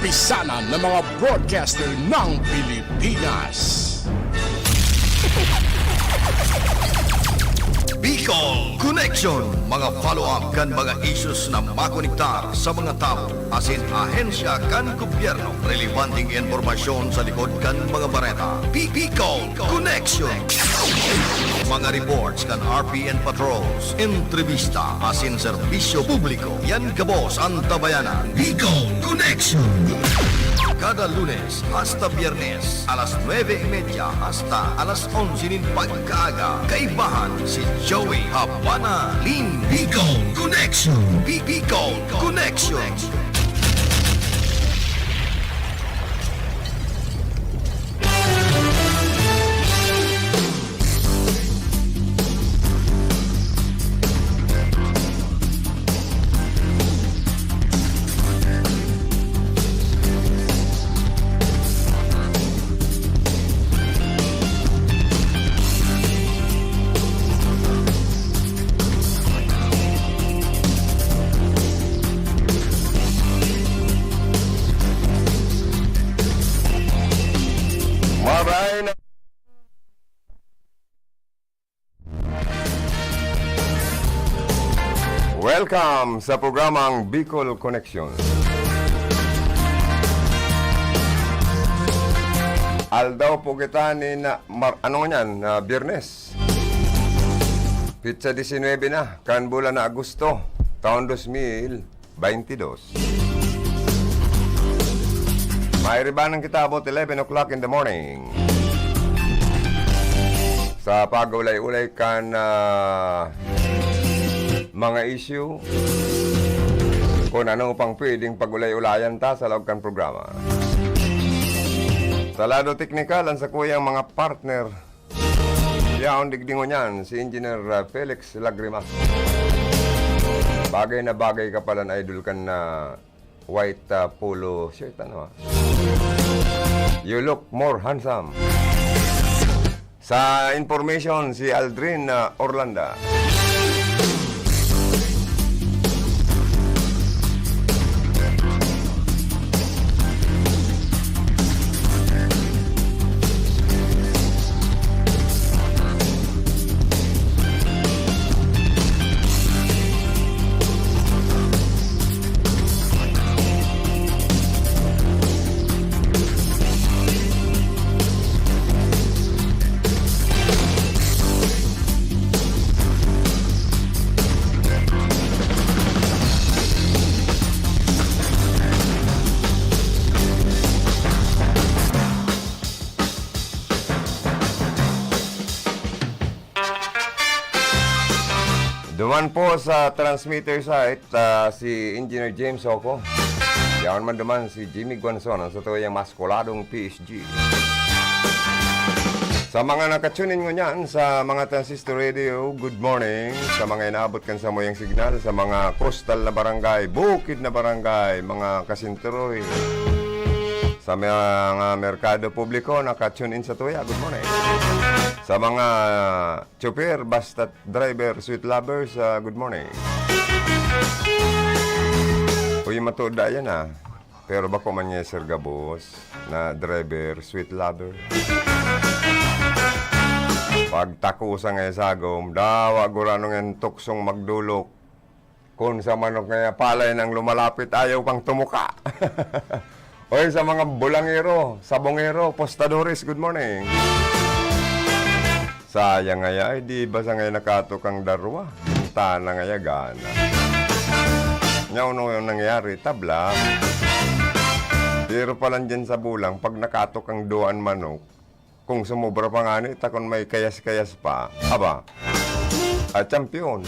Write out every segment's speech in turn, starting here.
kapisanan ng mga broadcaster ng Pilipinas. Bicol Connection, mga follow-up kan mga issues na makonektar sa mga tao, asin ahensya kan gobyerno, relevanteng informasyon sa likod kan mga bareta. Bicol Connection. Mga reports kan RPN patrols, entrevista, asin serbisyo publiko. Yan kabos ang tabayanan. Bicol Connection. Kada Lunes hasta Biyernes, alas 9:30 hasta alas 11 nin pagkaaga. Kaibahan si Joey Habana Lin. Bicol Connection. Bicol Connection. Welcome sa programang Bicol Connection. Aldaw po kita ni Biyernes. Pizza 19 na, kan bulan na Agosto, taon 2022. Mairibanan kita about 11 o'clock in the morning. Sa pag-ulay-ulay kan mga issue kung ano pang pwedeng pag-ulay-ulayan ta sa loob kan programa. Sa lado teknikal, ang sa kuyang mga partner, yaon digdingo niyan, si Engineer Felix Lagrima. Bagay na bagay ka pala na idol kan na white polo shirt, ano? You look more handsome. Sa information, si Aldrin Orlanda. Duman po sa transmitter site si Engineer James Oco. Yaon man duman si Jimmy Guanzon, ang sa tuyang maskuladong PSG. Sa mga nakatunin mo niyan sa mga transistor radio, good morning. Sa mga inaabot kan sa moyang signal, sa mga coastal na barangay, bukid na barangay, mga kasinturoy. Sa mga merkado publiko, nakatune in sa tuya, good morning. Sa mga chopper, basta driver, sweet lovers, good morning. Uy, matuda yan Pero bako man niya Sir Gabos na driver, sweet lover. Pag tako sa ngay sagom, dawa guranong yung tuksong magdulok. Kung sa manok ngay palay nang lumalapit, ayaw pang tumuka. Oy, sa mga bulangero, sabongero, postadores, good morning. Sayang ngaya, di ba sa ngayon nakatok ang darwa? Tana ngaya gana. Ngayon yung nangyari, tabla. Pero palang dyan sa bulang, pag nakatok ang duan manok, kung sumubra pa nga nito, kung may kayas-kayas pa, aba, champion.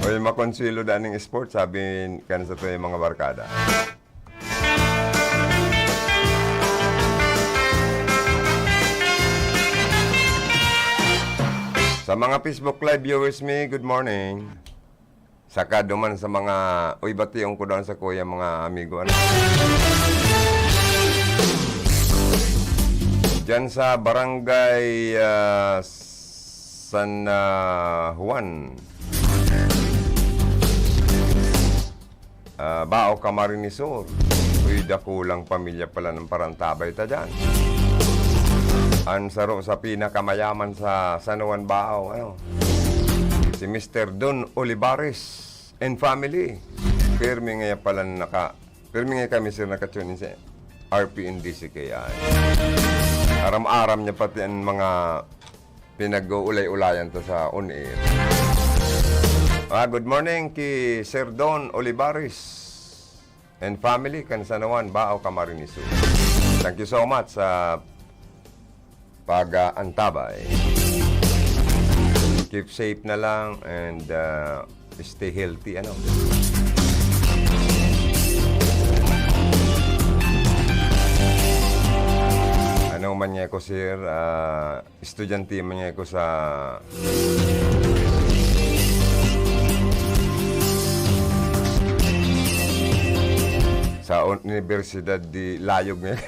Oy, makonsilo daning sport, sabi kan sa ito yung mga barkada. Sa mga Facebook Live viewers me, good morning. Saka duman sa mga, uy, batiyong ko doon sa kuya mga amigo. Diyan sa barangay San Juan. Bao Camarinesor. Uy, dakulang pamilya pala ng Parantabay ta dyan. Ansaro sa pinakamayaman sa San Juan Bao, ano? Si Mr. Don Olivares and family. Pirmi nga pala pirmi nga kami sir nakatunin sa RPNDC kaya. Aram-aram niya pati ang mga pinag-uulay-ulayan to sa on-air. Good morning kay Sir Don Olivares and family kan San Juan Bao Camarinesor. Thank you so much sa pag-antabay. Keep safe na lang and stay healthy, ano. Ano man niya ko sir, estudyante man niya ko sa Universidad di Layog niya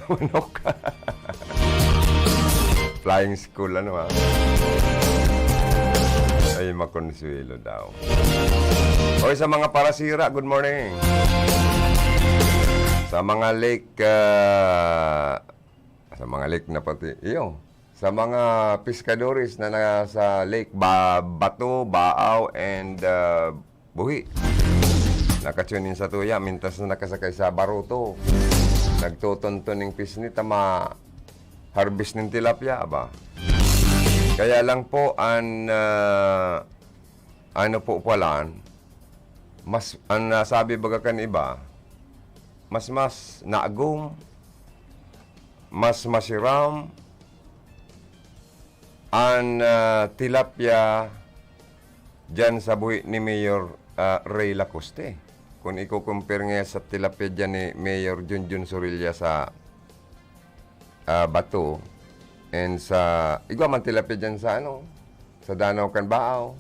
Manok. Flying school, ano ha. Ay, makonsuelo daw. Oy, sa mga parasira, good morning. Sa mga lake, na pati, iyo. Sa mga pescadores na nasa lake Bato, Baaw, and Buhi. Nakatunin sa tuya, mintas na nakasakay sa Baruto. Nagtutunton ng pisnit, harvest ng tilapia, ba? Kaya lang po, ano po pala, ang nasabi baga kan iba, mas naagum, mas masiram, ang tilapia dyan sa buhi ni Mayor Ray Lacoste. Kung i-compare nga sa tilapia dyan ni Mayor Junjun Sorilla sa Bato, and sa igwa man tilapia dyan sa sa Danau Canbao.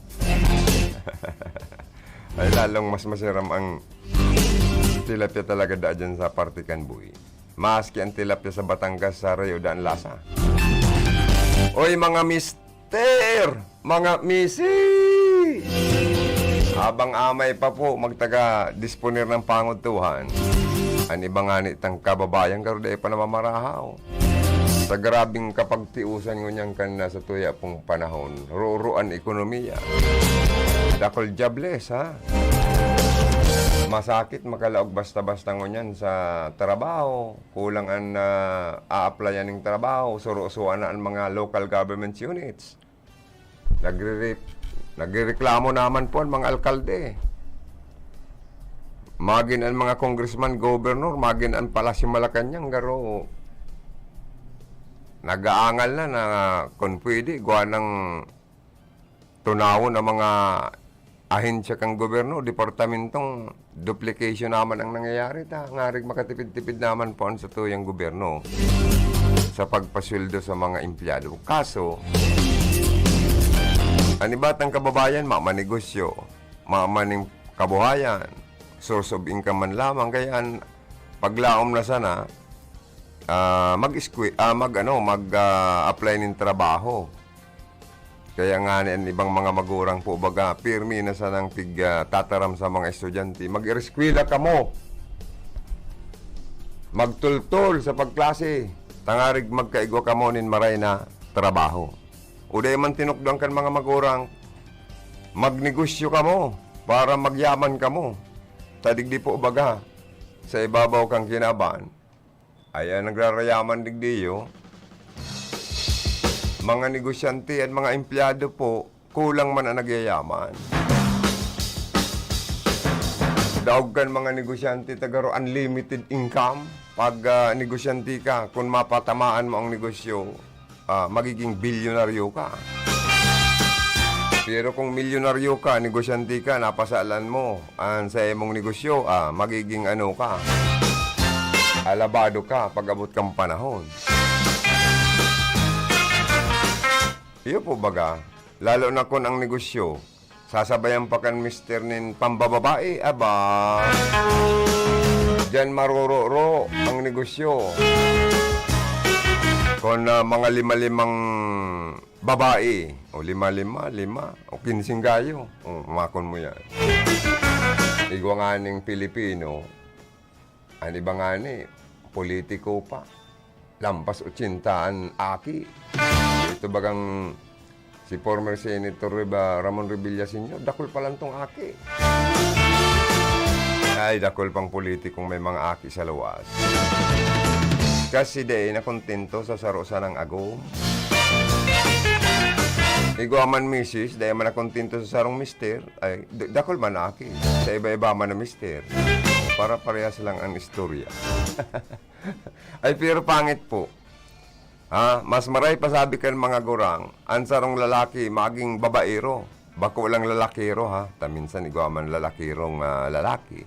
Ay lalong mas masiram ang tilapia talaga dyan sa parte Canbuy. Maski ang tilapia sa Batangas sa Rio daan lasa. Oy mga mister, mga misi! Habang amay pa po magtaga-disponer ng pangutuhan, ang ibang anit ang kababayan karoon pa namamarahaw. Sa grabing kapagtiusan ngunyan kan na sa tuya pong panahon, ruruan ekonomiya. Dakol jobless, ha? Masakit makalaog basta-basta ngunyan sa trabaho. Kulang ang a-applyan ng trabaho. Surusuan na ang mga local government units. Nagrereklamo naman po ang mga alkalde. Magin ang mga congressman, governor, magin ang Palasyo Malacanang, garo nag-aangal na kung pwede, gawa ng tunawon ng mga ahensya kang gobyerno, departamentong duplication naman ang nangyayari. Ngarig makatipid-tipid naman po sa tuyang gobyerno sa pagpasweldo sa mga empleyado. Kaso, anibatang kababayan, mamanegosyo, mamaning kabuhayan, source of income man lamang, kaya paglaom na sana, mag-apply ng trabaho. Kaya nga ang ibang mga magurang po baga, pirmi na sanang tataram sa mga estudyante. Mag-eskwela ka mo. Magtultol sa pagklase. Tangarig magkaigwa ka mo nin maray na trabaho. Uday man tinukdang kan mga magurang, magnegosyo ka mo para magyaman ka mo. Tadigdi po baga, sa ibabaw kang kinaban, ay nagrarayaman digdiyo. Mga negosyante at mga empleyado po, kulang man ang nagyayaman. Daog kan mga negosyante tagaro unlimited income. Pag negosyante ka, kung mapatamaan mo ang negosyo, magiging bilyonaryo ka. Pero kung milyonaryo ka, negosyante ka, napasalan mo sa imong negosyo, magiging ka, alabado ka pag abot kang panahon. Iyo po baga, lalo na kung ang negosyo, sasabayan pa kan mister nin pambababae, aba, dyan maruroro ang negosyo. Kung mga lima-limang babae, o lima, o 15 gayo, makon mo yan. igwa nga ning Pilipino, ang iba nga ni, politiko pa. Lampas 80 an aki. Ito bagang si former Senator Ramon Revilla Sr., dakol pa lang tong aki. Ay, dakol pang politikong may mga aki sa luwas. Kasi day na kontento sa sarosa ng agom. Igwa man misis, day man na kontento sa sarong mister, ay dakol man aki. Sa iba-iba man na mister. Para parehas lang ang istorya. Ay, pero pangit po. Mas maray pa sabi kan mga gurang, ang sarong lalaki maging babaero. Bako lang lalakiro ha. Minsan igwa man lalakirong lalaki.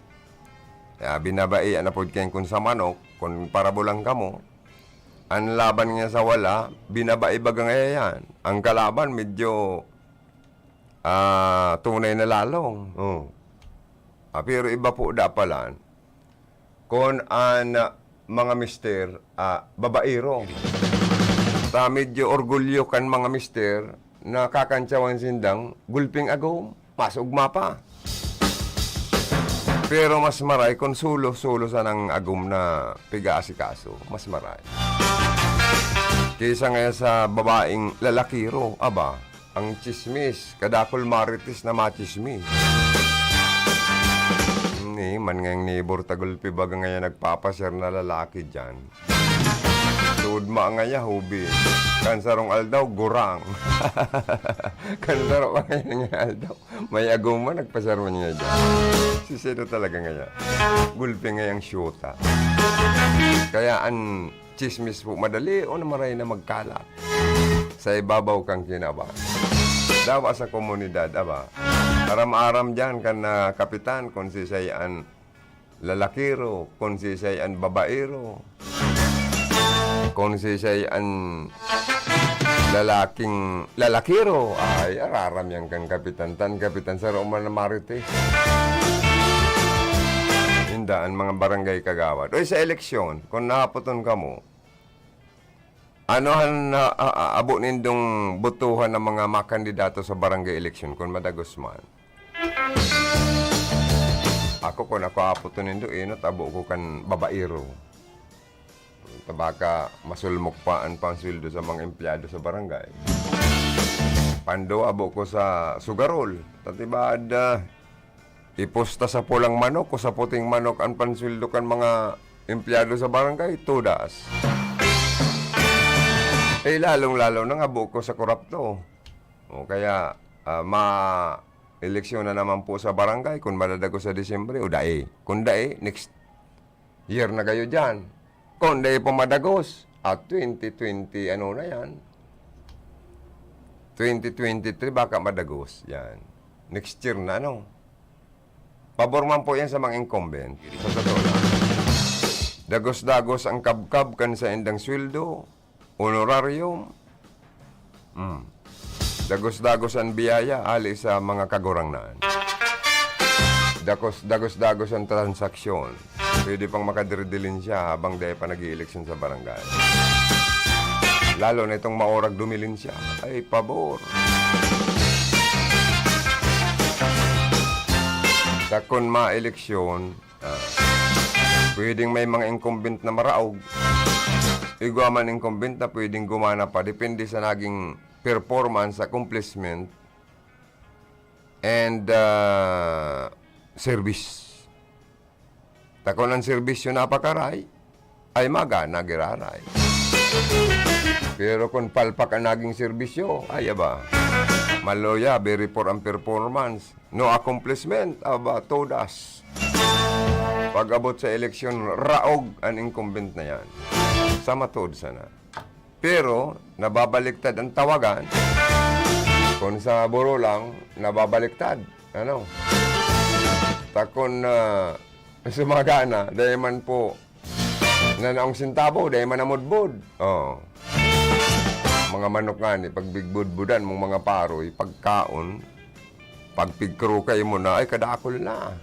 Binabai na po kayo kung sa manok, kung parabulang kamo. Ang laban niya sa wala, binabai bagang yan. Ang kalaban medyo tunay na lalong. Pero iba po dapalan. Kung ang mga mister, babaero. Medyo orgulyo kan mga mister na kakantsawan sindang gulping agom, masugma pa. Pero mas maray kung sulo-sulo sa ng agom na piga-asikaso, mas maray. Kaysa ngayon sa babaeng lalakiro, ang chismis, kadakol marites na machismis. Man ngayong neighbor tagulpi baga ngayon nagpapasyar na lalaki dyan. Tudma ngaya hubi. Kansarong aldaw, gurang. Kansarong ngayon nga aldaw. May aguma, nagpasyar mo niya dyan. Sisino talaga ngaya. Gulpi ngayang syuta. Kaya ang chismis po madali o namaray na magkalat. Sa ibabaw kang kinaba. Dawa sa komunidad, aram-aram dyan kan na kapitan kung si sayan lalakiro, kung si sayan babaero, kung si sayan lalaking lalakiro, ay araram yan kan kapitan. Tan kapitan sa Roma na Marites. Hindaan mga barangay kagawad. O sa eleksyon, kung nahapoton ka mo, anohan na abo nindong butuhan ng mga makandidato sa barangay election kung madagos man. Ako kung ako apoto nindo, inot abo ko kan babaero. Tabaka masulmok pa ang pansweldo sa mga empleyado sa barangay. Pando abo ko sa sugarol. Tatibad iposta sa pulang manok o sa puting manok ang pansweldo kan mga empleyado sa barangay, tudas. Lalong-lalo nang abo ko sa korapto. Kaya ma-eleksyon na naman po sa barangay kung madadago sa Disyembre o dae. Kung dae, next year na kayo dyan. Kung dae po madagos, at 2020, ano na yan? 2023, baka madagos. Yan. Next year na, no? Pabor man po yan sa mga incumbent. Sa totoo lang. Dagos-dagos ang kabkab kan sa indang sweldo. Honorarium. Dagos-dagos ang biyaya ali sa mga kagurangnan. Dagos-dagos ang transaksyon. Pwede pang makadiridilin siya habang dahil pa nag-i-eleksyon sa barangay. Lalo na itong maorag dumilin siya. Ay, pabor. Takon ma-eleksyon, pwedeng may mga incumbent na maraog. Igwa man incumbent na pwedeng gumana pa. Depende sa naging performance, accomplishment, and service. Takon ang serbisyo napakaray, ay magana giraray. Pero kung palpak ang naging serbisyo, ay maloya, very poor ang performance. No accomplishment, todas. Pag-abot sa eleksyon, raog ang incumbent na yan. Sa matod sana. Pero, nababaliktad ang tawagan. Kung sa buro lang, nababaliktad. Takon sumagana, dahil man po na naong sintabo, dahil man namudbud. Mga manok nga ni, pagbigbudbudan mong mga paroy, pagkaon, pagpigkrukay mo na, ay kadakol na.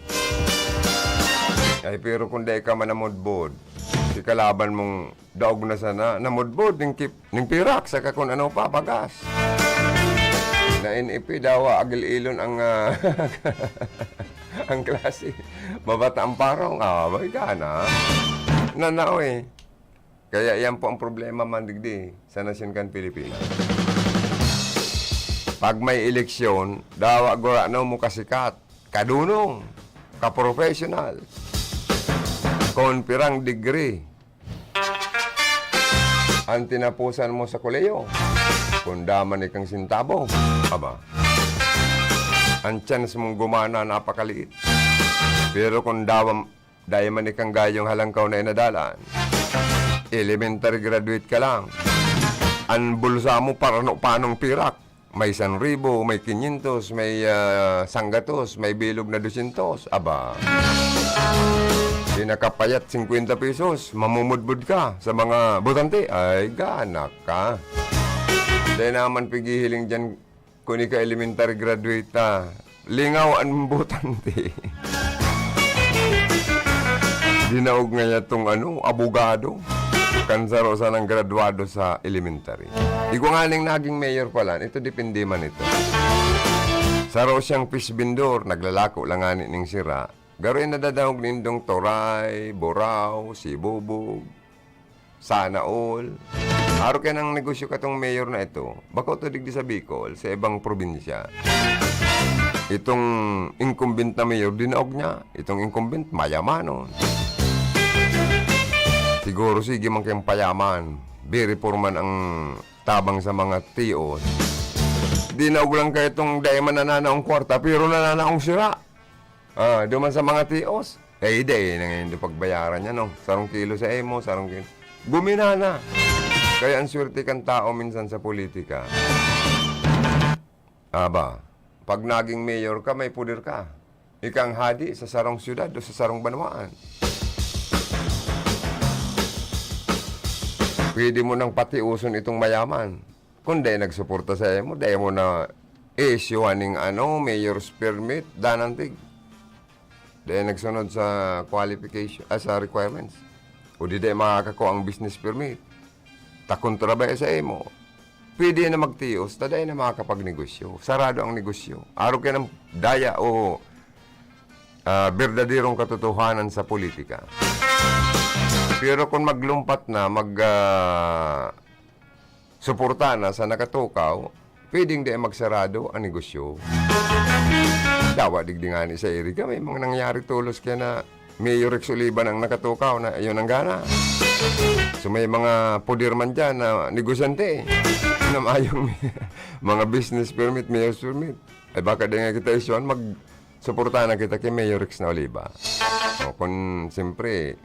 Ay, pero kung dahil ka man namudbud, si kalaban mong daog na sana, namudbud, ning pirak, saka kung ano pa, bagas. Na NEP daw, agil-ilon ang ang klase. Mabata ang parong. May gana. Nanao eh. Kaya yan po ang problema mandigdi sa Nasyon kan Pilipinas. Pag may eleksyon, dawa gura no mo kasikat, kadunong, ka-professional, kon pirang degree, ang tinapusan mo sa koleyo, kung daman ikang sintabo, aba, ang chance mong gumana napakaliit. Pero kung dahil man ikang gayong halangkaw na inadalaan, elementary graduate ka lang, ang bulsa mo panong pirak, may 1,000, may 500, may 100, may bilog na 200, aba, pinakapayat 50 pesos, mamumudbud ka sa mga butante, ay ganak ka. Dahil naman pigihiling dyan, kung ka elementary graduate na, lingaw ang butante. Dinaog nga niya itong abogado, kansaro sa ng graduado sa elementary. Iko nga naging mayor pala, ito depende man ito. Saro siyang fish vendor, naglalako lang nga ning sira. Garoin nadadawag nindong Toray, Borao, Sibubog, Sana All. Araw kaya ng negosyo katong mayor na ito, bako to digdi sa Bicol, sa ibang probinsya. Itong incumbent na mayor, dinaog niya. Itong incumbent, mayamanon. Siguro sige man kayong payaman. Very poor man ang tabang sa mga tios. Dinaog lang kayo itong dahil manananaong kwarta, pero nananaong sira. Duman sa mga tios. Dahil nangyayong pagbayaran niya, no? Sarong kilo sa emo, sarong kilo. Gumina na. Kaya ang swerte kang tao minsan sa politika. Aba, pag naging mayor ka, may puder ka. Ikang hadi sa sarong syudad o sa sarong banwaan. Pwede mo nang patiuson itong mayaman. Kung dahil nagsuporta sa mo, dahil mo na issue aning mayor's permit, danantig. Dahil nagsunod sa qualification, sa requirements. O di dahil makakakuha ang business permit. Takontrabay sa mo. Pwede na magtios, taday na makakapagnegosyo. Sarado ang negosyo. Araw kayo ng daya o berdadirong katotohanan sa politika. Pero kung maglumpat na, suporta na sa nakatukaw, pwedeng di magsarado ang negosyo. Dawa digdi nga ni sa Erika, may mga nangyari tulos kaya na Mayor Rex Olivan ang nakatukaw na yun ang gana. So may mga pudirman dyan na negosyante na mayong mga business permit, mayor's permit. Ay baka din nga kita isyon, mag-suporta na kita kay Mayor Rex na Oliva. O kung siyempre,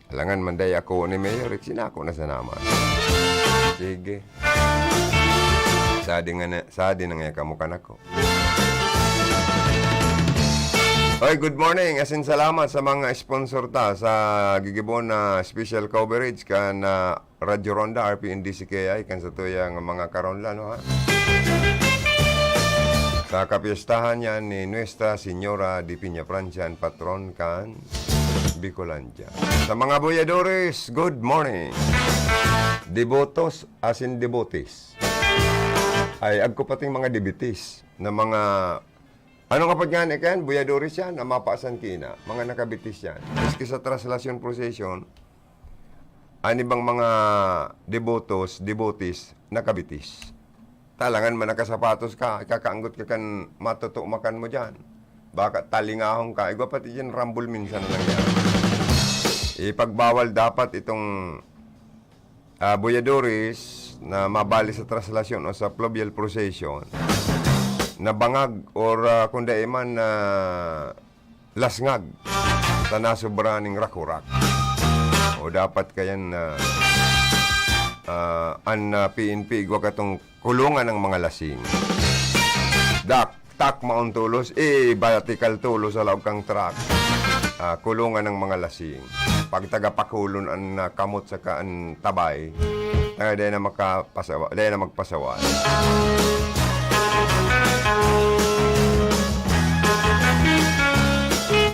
halangan manday ako ni Mayor Rex, sinako na sa naman. Sige. Sadi na nga kamukan ako. Oy, good morning. Asin salamat sa mga sponsor ta sa gigibon na special coverage kan Radyo Ronda, RPNDCKI, kan sa tuyang mga karonla, no ha? Sa kapiestahan yan ni Nuestra Señora de Piña Francian, patron kan Bicolandia. Sa mga boyadores, good morning. Devotos asin devotees. Ay, agko pating mga debitis na mga ano kapag nga kan, boyadoris yan, na mapaasan kina, mga nakabitis yan. Maski sa translasyon procession, ani bang mga devotees, nakabitis. Talangan man nakasapatos ka, kakaanggot ka kan matutumakan mo dyan. Baka talingahong ka, igwa pati dyan rambol minsan lang yan. Ipagbawal dapat itong boyadoris na mabali sa translasyon o sa fluvial procession, na bangag or kung da man lasngag sa nasubraning rakurak. O dapat kayan PNP igwa katong kulungan ng mga lasing. Tak maon tulos, vertical tulos sa laog kang truck. Kulungan ng mga lasing. Pag tagapakulon ang kamot sa kaan tabay, dahil na magpasawa.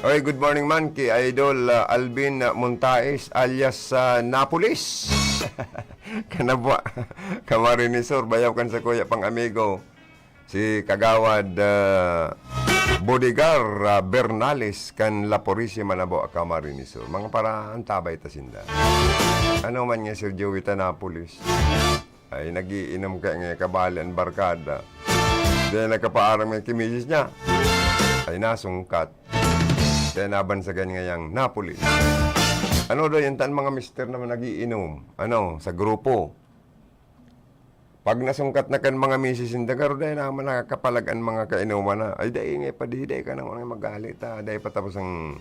Oy, good morning man kay Idol Alvin Montaes alias Napolis. Kanabwa, kamarinisor, bayaw kan sa kuya pang amigo. Si Kagawad Bodigar Bernales kan La Purisima na bo Camarines Sur. Mga paraan tabay tasinda. Ano man nga Sir Joey Tanapolis? Ay nagiinom ka nga kabalan barkada. Dahil nagkapaarang nga kimisis niya. Ay nasungkat. Dahil nabansagan nga yung Napoli. Ano daw yung tan mga mister naman nagiinom? Ano, sa grupo. Pag nasungkat na kan mga misis in dagaro dahil naman nakakapalagan mga kainuman na, ay dahi nga pa dahi ka naman magalit ha. Dahi pa tapos ang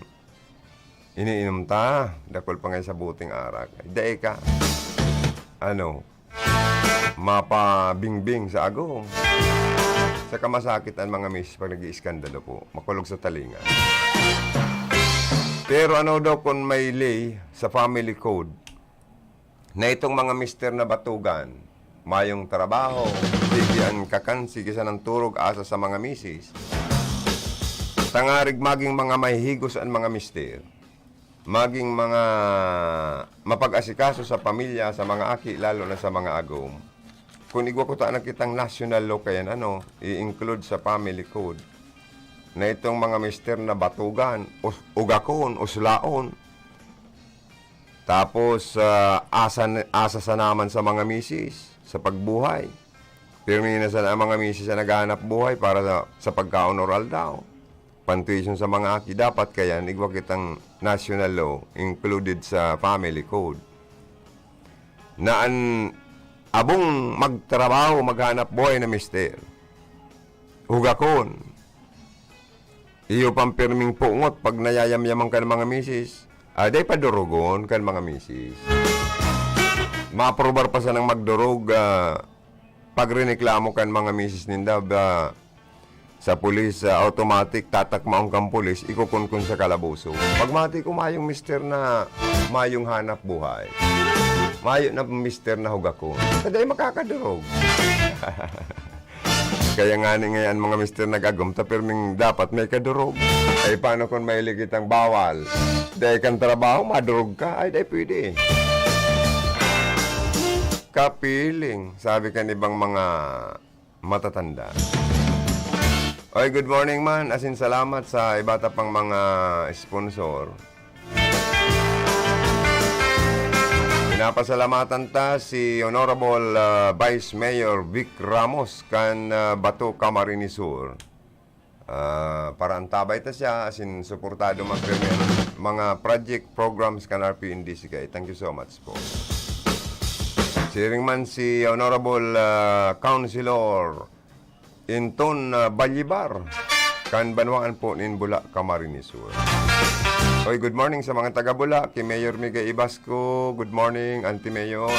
iniinom ta. Dakol pa nga sa buting arak. Ay dahi ka. Ano, mapabingbing sa agong. Sa kamasakit ang mga misis pag nag-iiskandalo po. Makulog sa talinga. Pero ano daw kung may lay sa family code na itong mga mister na batugan, mayong trabaho, sigian kakan, sigisan ng turog asa sa mga misis, tangarig maging mga mahihigos ang mga mister, maging mga mapag-asikaso sa pamilya, sa mga aki, lalo na sa mga agom. Kung igwa ko taan kitang national law kayan, ano, i-include sa family code, na itong mga mister na batugan, ugakon, uslaon, tapos asa sa naman sa mga misis, sa pagbuhay. Pirmi na sa mga misis na naghahanap buhay para sa pagkaon oral daw. Pantuition sa mga aki, dapat kaya igwa kitang national law included sa family code. Na abong magtrabaho, maghanap buhay na mister. Ugakon. Iyo pang pirming pungot pag nayayamyaman ka ng mga misis. Day padurugon ka ng mga misis. Maaprobar pa sa nang magdurog pag riniklamo kan mga misis ninda sa pulis automatic tatakmaong kang pulis ikukunkun sa kalabuso. Pag mati ko mayong mister na mayong hanap buhay. Mayo na mister na hugakon. Kaday makakadurog. Kaya nga ngayon mga mister nagagom tapirming dapat may kadurog. Ay paano kung may ligitang bawal? Dahil kang trabaho, madurog ka. Ay, pwede. Kapiling, sabi ka ibang mga matatanda. Oy, good morning man. Asin salamat sa iba't pang mga sponsor. Pinapasalamatan ta si Honorable Vice Mayor Vic Ramos kan Bato Camarines Sur. Para antabay ta siya asin suportado mga project programs kan RPNDC. Thank you so much po. Siring man si Honorable Councilor Inton Balyibar kan Banwaan po nin Bula, Camarines Sur. Oy, good morning sa mga taga-Bula, kay Mayor Miguel Ibasco. Good morning, Auntie Mayor.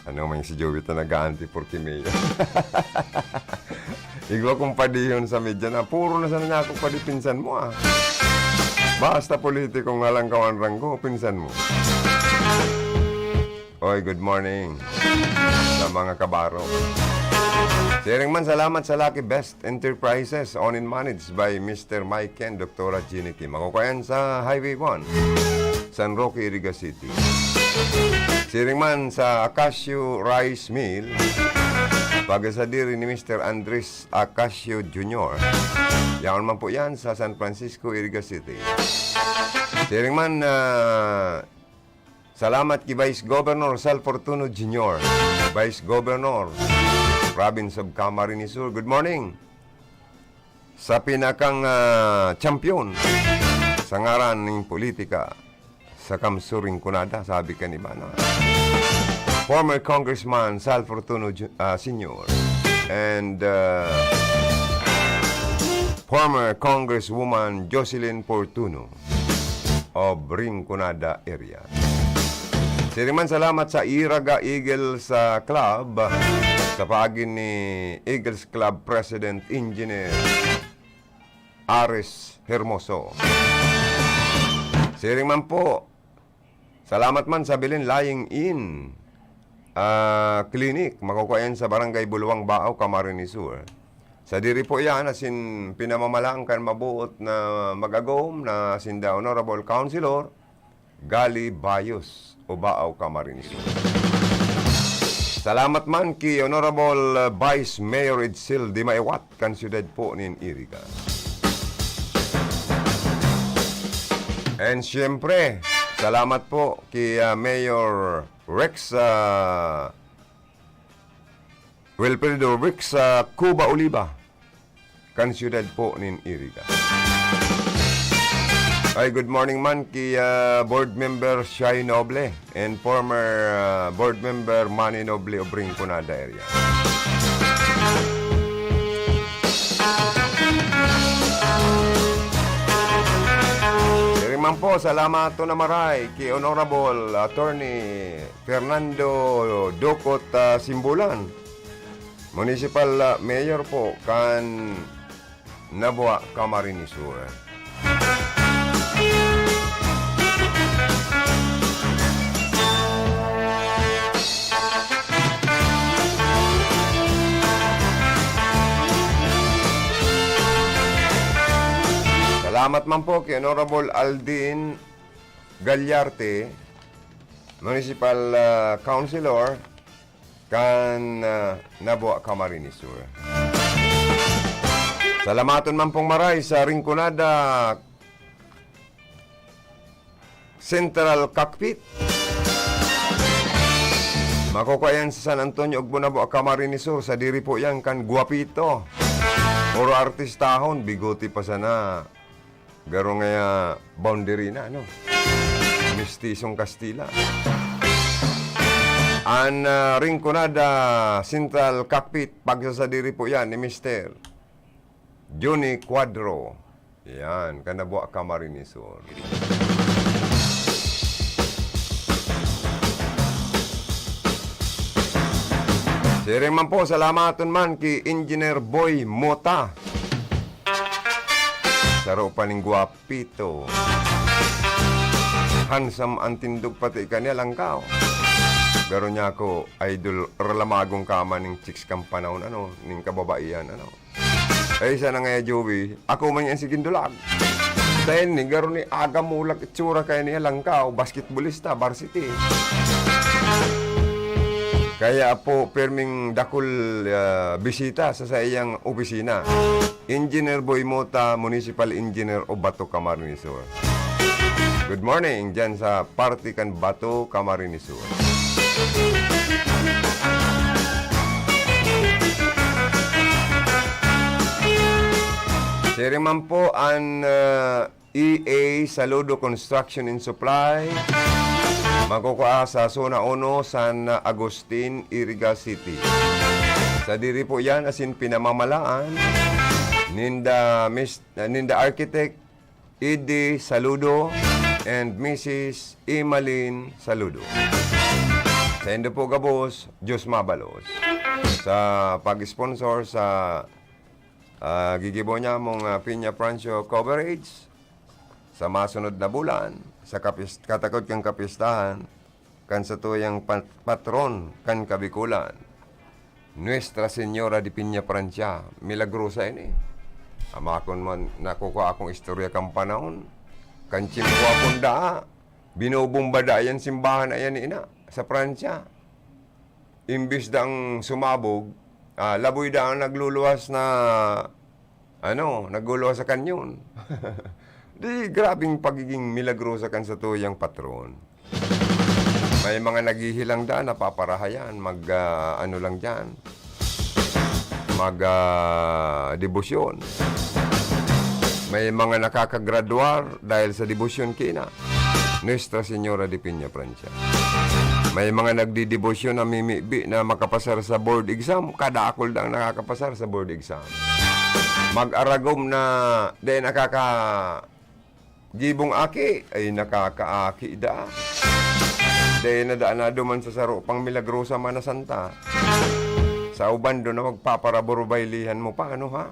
Ano man si Joey ta nag-auntie for kay Mayor. Igwa kong padihon sa media na puro na sana niya akong padipinsan mo ah. Basta politikong ngalang kawan ranggo, pinsan mo. Oy, good morning sa mga kabaro. Sharing man, salamat sa Lucky Best Enterprises, owned and managed by Mr. Mike and Dr. Ginny Kim. Makukuyan sa Highway 1, San Roque, Iriga City. Sharing man sa Acacio Rice Mill, pagasadiri ni Mr. Andres Acacio Jr. Yaon man po yan sa San Francisco, Iriga City. Sharing man, salamat kay Vice Governor Sal Fortuno Jr., Vice Governor, Province of Camarines Sur. Good morning. Sa pinakang champion sa ngaran ng politika sa Kamsuring Kunada, sabi ka ni Bana. Former Congressman Sal Fortuno Sr. and former Congresswoman Jocelyn Fortuno of Rinconada area. Siriman salamat sa Iraga Eagles Club sa paagin ni Eagles Club President Engineer Ares Hermoso. Siriman po, salamat man sa bilin Lying In Clinic, makukuhayan sa Barangay Buluwang Baaw, Camarines Sur. Sa diri po yan, asin pinamamalaan kan mabuot na magagom na sinda Honorable Councilor Gali Bayos o Baaw, Camarines Sur. Salamat man kay Honorable Vice Mayor Edsel Di Maiwat, kan siyudad po nin Iriga. And siyempre, salamat po kay Mayor Rex Wilfredo Rex Cuba Oliva, kan siyudad po nin Iriga. Ay, good morning man kay Board Member Shai Noble and former Board Member Manny Noble of Rinconada area. Naman po, salamat to na maray kay Honorable Attorney Fernando Docot Simbulan, Municipal Mayor po kan Nabua, Camarines Sur. Salamat man po kay Honorable Aldin Galyarte, Municipal Councilor kan Nabua, Camarines Sur. Salamaton man pong maray sa Rinconada Central Cockpit. Makukuha yan sa San Antonio ug Nabua, Camarines Sur. Sa diri po yan kan Guapito. Puro artistahon, bigoti pa sana. Garo nga boundary na, no? Mistisong Kastila. An Rinconada Central Cockpit, pagsasadiri po yan ni Mr. Johnny Cuadro. Yan, Kanabua, Camarines Sur. Siring man po, salamaton man kay Engineer Boy Mota. Saro pa ning Guapito. Handsome ang tindog pati kanya langkaw. Garo niya ako, idol, ralamagong kama ning chicks kang panahon, ano, ning kababaihan, ano. Ay, isa na nga, Joey, ako man yan si Gindulag. Dahil ni, garo ni aga mulak itsura kaya niya langkaw, basketballista, varsity. Kaya po, perming dakul bisita sa iyang opisina. Engineer Boy Mota, Municipal Engineer o Bato, Camarines Sur. Good morning, dyan sa Party kan Bato, Camarines Sur. Siri man po ang EA Saludo Construction and Supply. Makukuha sa Zona 1, San Agustin, Iriga City. Sa diri po yan, asin pinamamalaan, Ninda Architect Edi Saludo and Mrs. Imalin Saludo. Sa Indo po Gabos, Diyos Mabalos. Sa pag-sponsor sa gigibo niya mong Piña Francio coverage sa masunod na bulan, sa katakot kang kapistahan, kan sa tuyang patron kan Kabikulan, Nuestra Señora de Piña Francia, milagrosa ini. Amakon man nakukuha akong istorya kang panahon, kan Chimpo akong daa, binubumbada yan simbahan ayan ina sa Francia. Imbis dang sumabog, laboy dang nagluluwas na, nagluluwas sa kanyon. Di, grabing pagiging milagrosa kan sa tuyang patron. May mga naghihilang daan, napaparahayan, lang dyan, debosyon. May mga nakakagraduar dahil sa debosyon kina, Nuestra Señora de Piña Francia. May mga nagdidebosyon na mimibi na makapasar sa board exam, kada akol dang nakakapasar sa board exam. Mag-aragom na dahil gibong aki ay nakakaaki da. Dahil nadaan na duman sa saro pang milagrosa manasanta. Sa uban doon na magpaparaburubaylihan mo pa, ano ha?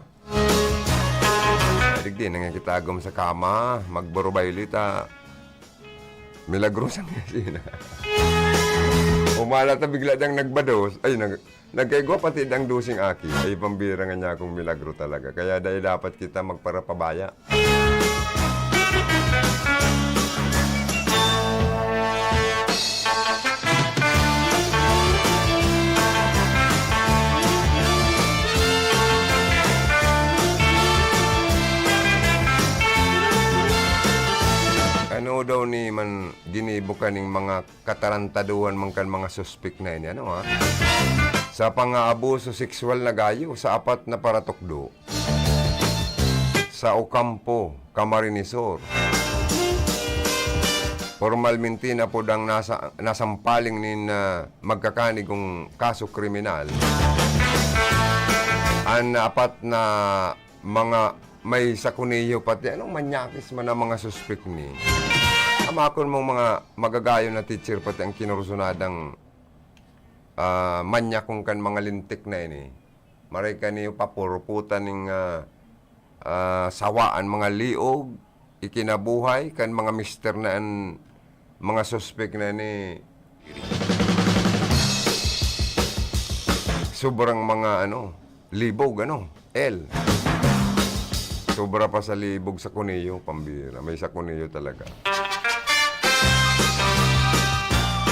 Digdi na nga kitagom sa kama, magburubayli ta. Milagrosa nga sina. Umala ta bigla dang nagbados. Ay, nagkaigwa pati dang dusing aki. Ay, pambira nga niya akong milagro talaga. Kaya dahil dapat kita magparapabaya. daw ni man ginibo kaning mga katarantaduhan man kan mga suspek na ini ano ha. Sa pang-aabuso sexual na gayo sa apat na paratukdo. Sa Ocampo, Camarines Sur. Formalmente na po dang nasampaling nin magkakanig kong kaso kriminal. Ang apat na mga may sakuniyo pati anong manyakis man ang mga suspek ni. Amakon mong mga magagayo na teacher pati ang kinursunadang manyakong kan mga lintik na ini. Maray ka niyo papuruputan ng sawaan mga liog, ikinabuhay kan mga mister na mga suspek na ni sobrang mga libog L. Sobra pa sa libog sa kuniyo, pambira. May sa kuniyo talaga.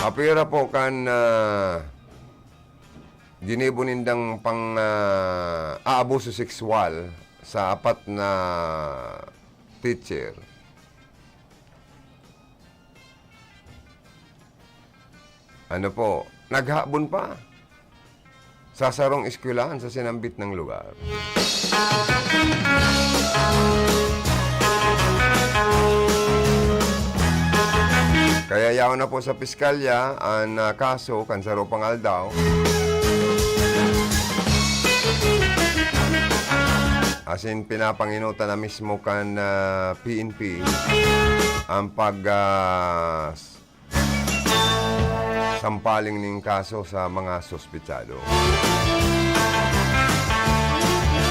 Apira po kan ginibo nindang pang aabuso sexual sa apat na teacher. Ano po, naghabon pa sa sarong eskwelahan sa sinambit ng lugar. Kaya yaw na po sa piskalya ang kaso kan sa Ropangal daw. Asin pinapanginutan na mismo kan PNP ang sampaling ning kaso sa mga sospitsado.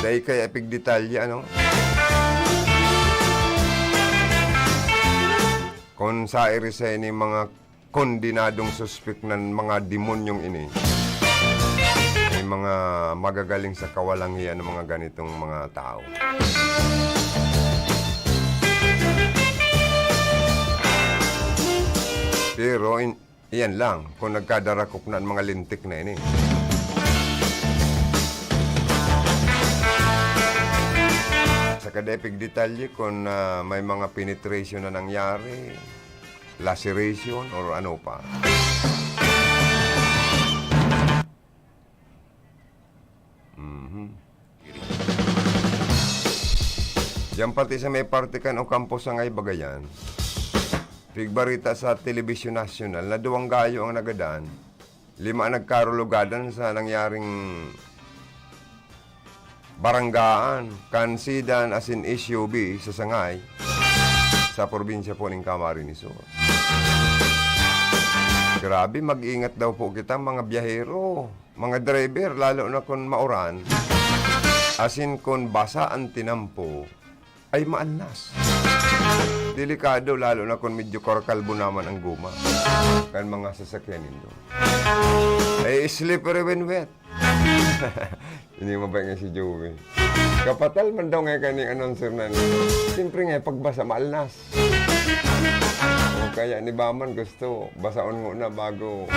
Dahil kaya ipigdetalye, kung sa irisay ni mga kondinadong suspek ng mga demonyong ini, may mga magagaling sa kawalangian ng mga ganitong mga tao. Pero, iyan lang, kung nagkadarakop na ang mga lintik na ini. Sa kadepig detalye kung may mga penetration na nangyari, laceration, or ano pa. Diyan pati sa may parte kan Ocampo sa ngay bagayan. Tigbarita sa Telebisyon Nasional na 2 gayo ang nagadaan. 5 ang nagkarulugadan sa nangyaring baranggaan, kansidan as in SUV sa Sangay, sa probinsya po ng Camarines Sur. Grabe, mag-ingat daw po kita mga biyahero, mga driver, lalo na kung mauran. As in kung basa ang tinampo, ay maanas. Delikado, lalo na kung medyo korkalbo naman ang guma. Kan mga sasakyan nito. Ay, slippery when wet. Hindi mo ba nga si Joey? Kapatal man daw nga kaning announcer na siyempre nga, pagbasa, maalnas. O kaya ni Baman gusto, basaon muna bago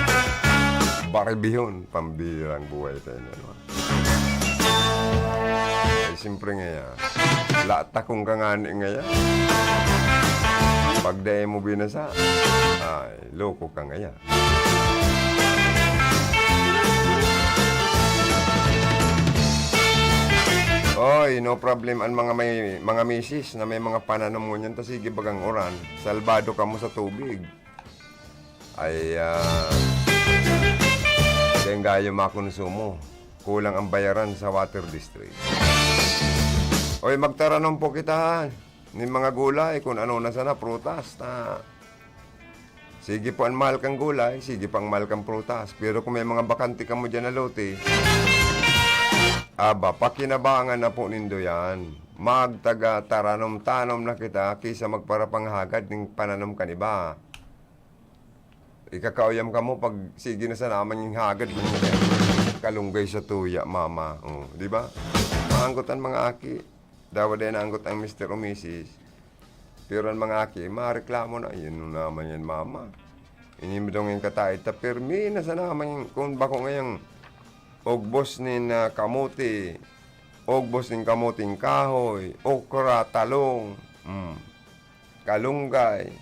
baribihon. Pambirang buhay tayo na. Ay, siyempre nga yan. Lata kong kangani nga yan. Pag dahil mo binasa, ay, loko ka nga yan. Oy, no problem ang mga misis na may mga pananamunyan ta sige bagang oran. Salbado ka mo sa tubig. Ay kaya gayo makonsumo. Kulang ang bayaran sa water district. Oy, magtaranong po kita ni mga gulay kung ano na sana prutas na sige po ang mahal kang gulay, sige pang mahal kang prutas. Pero kung may mga bakante ka mo dyan na lote, aba, pakinabangan na po nindo yan. Magtaga-taranom-tanom na kita kaysa magparapanghagad ng pananom ka niba. Ikakauyam ka mo pag sige na sa naman yung hagad mo kalunggay sa tuya, mama. Di ba? Maanggotan mga aki. Dawa din naanggot ang Mr. o Mrs. Pero ang mga aki, mareklamo na. Yun naman yan, mama. Inimidong yung katahit. Permi na sa naman yung kung bako ngayong ogbos nin kamuti, ogbos nin kamuting kahoy, okra, talong, kalunggay,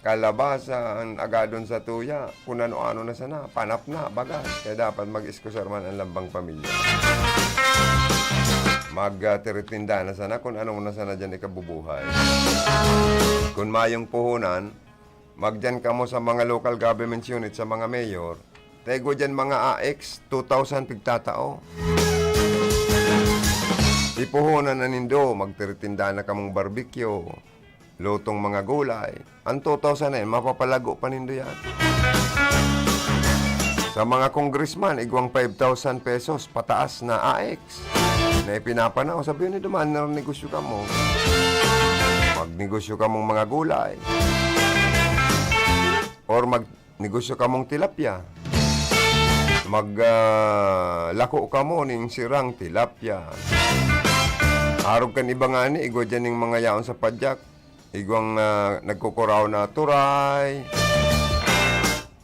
kalabasan, agadon sa tuya, kung ano-ano na sana, panap na, bagas. Kaya dapat mag-iskusar man ang lambang pamilya. Mag-tiritinda na sana kung anong na sana dyan ikabubuhay. Kung mayong puhunan, magdyan ka mo sa mga local government unit, sa mga mayor, tego dyan mga AX, 2,000 pigtatao. Ipuhunan na nindo, magtiritinda na kamong barbecue, lutong mga gulay. Ang 2,000 na yun, mapapalago pa nindo yan. Sa mga congressman, igwang 5,000 pesos pataas na AX. Na ipinapanaw, sabihin ni duman na negosyo ka mo. Magnegosyo ka mong mga gulay. Or magnegosyo ka mong tilapia. Maglako ka mo ning sirang tilapia. Arog kan iba nga ni, igwa dyan yung mga yaon sa padyak. Igwang nagkukuraw na turay.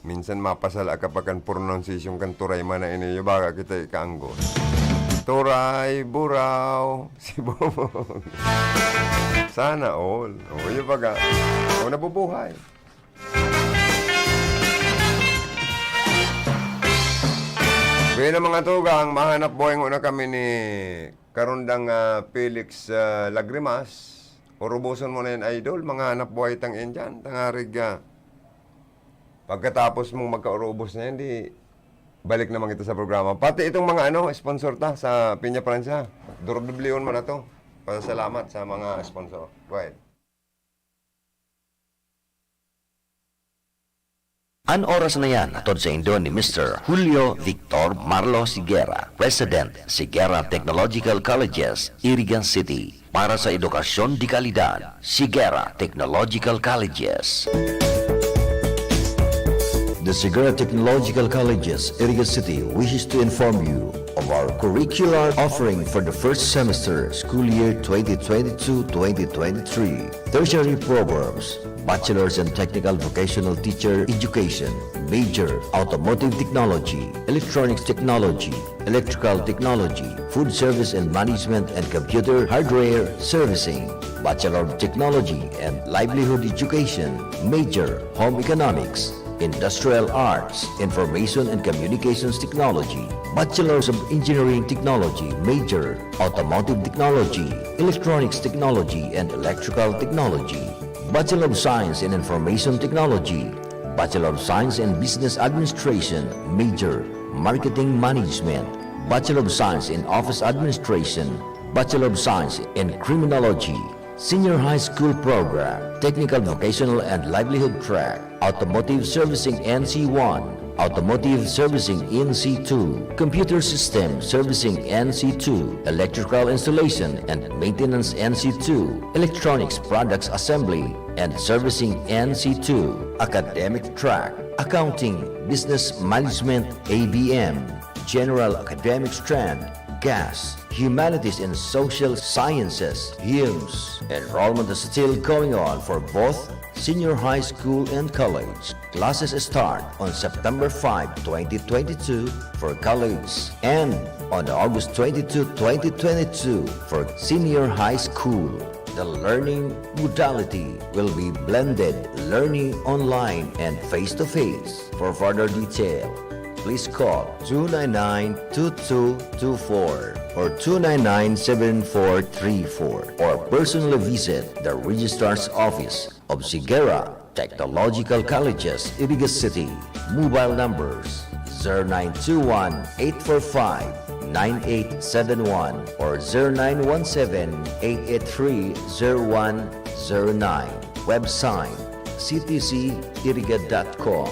Minsan mapasala kapag kan pronunciation kan turay man na iniyo, baka kita ikaanggos. Turay, buraw, sibong. Sana all. O, yung baga. O, nabubuhay. Kaya mga tugang, mahanap buhay nga na kami ni Karundang Felix Lagrimas. Urubuson mo na yun, idol. Mga hanap buhay tang dyan. Tangarig. Pagkatapos mong magkaurubos na yan, di balik naman ito sa programa. Pati itong mga sponsor ta sa Piña Francia. Durdublion mo na to. Pasalamat sa mga sponsor. Go ahead. An oras na yan atod sa Indo ni Mr. Julio Victor Marlo Siguera, President, Siguera Technological Colleges, Irigan City. Para sa edukasyon di kalidad, Siguera Technological Colleges. The Siguera Technological Colleges, Irigan City wishes to inform you of our curricular offering for the first semester, school year 2022-2023. Tertiary programs, Bachelor's and Technical Vocational Teacher Education, Major, Automotive Technology, Electronics Technology, Electrical Technology, Food Service and Management and Computer Hardware Servicing, Bachelor of Technology and Livelihood Education, Major, Home Economics, Industrial Arts, Information and Communications Technology, Bachelor's of Engineering Technology, Major, Automotive Technology, Electronics Technology and Electrical Technology, Bachelor of Science in Information Technology, Bachelor of Science in Business Administration, Major, Marketing Management, Bachelor of Science in Office Administration, Bachelor of Science in Criminology, Senior High School Program, Technical Vocational and Livelihood Track, Automotive Servicing NC1, Automotive Servicing NC2, Computer System Servicing NC2, Electrical Installation and Maintenance NC2, Electronics Products Assembly and Servicing NC2, Academic Track, Accounting, Business Management ABM, General Academic Strand, Gas, Humanities and Social Sciences, HUMSS. Enrollment is still going on for both senior high school and college. Classes start on September 5, 2022 for college and on August 22, 2022 for senior high school. The learning modality will be blended learning online and face-to-face. For further detail, please call 299-2224 or 299-7434 or personally visit the Registrar's Office of Siguera Technological Colleges, Iriga City. Mobile numbers 0921-845-9871 or 0917-883-0109. Website ctciriga.com.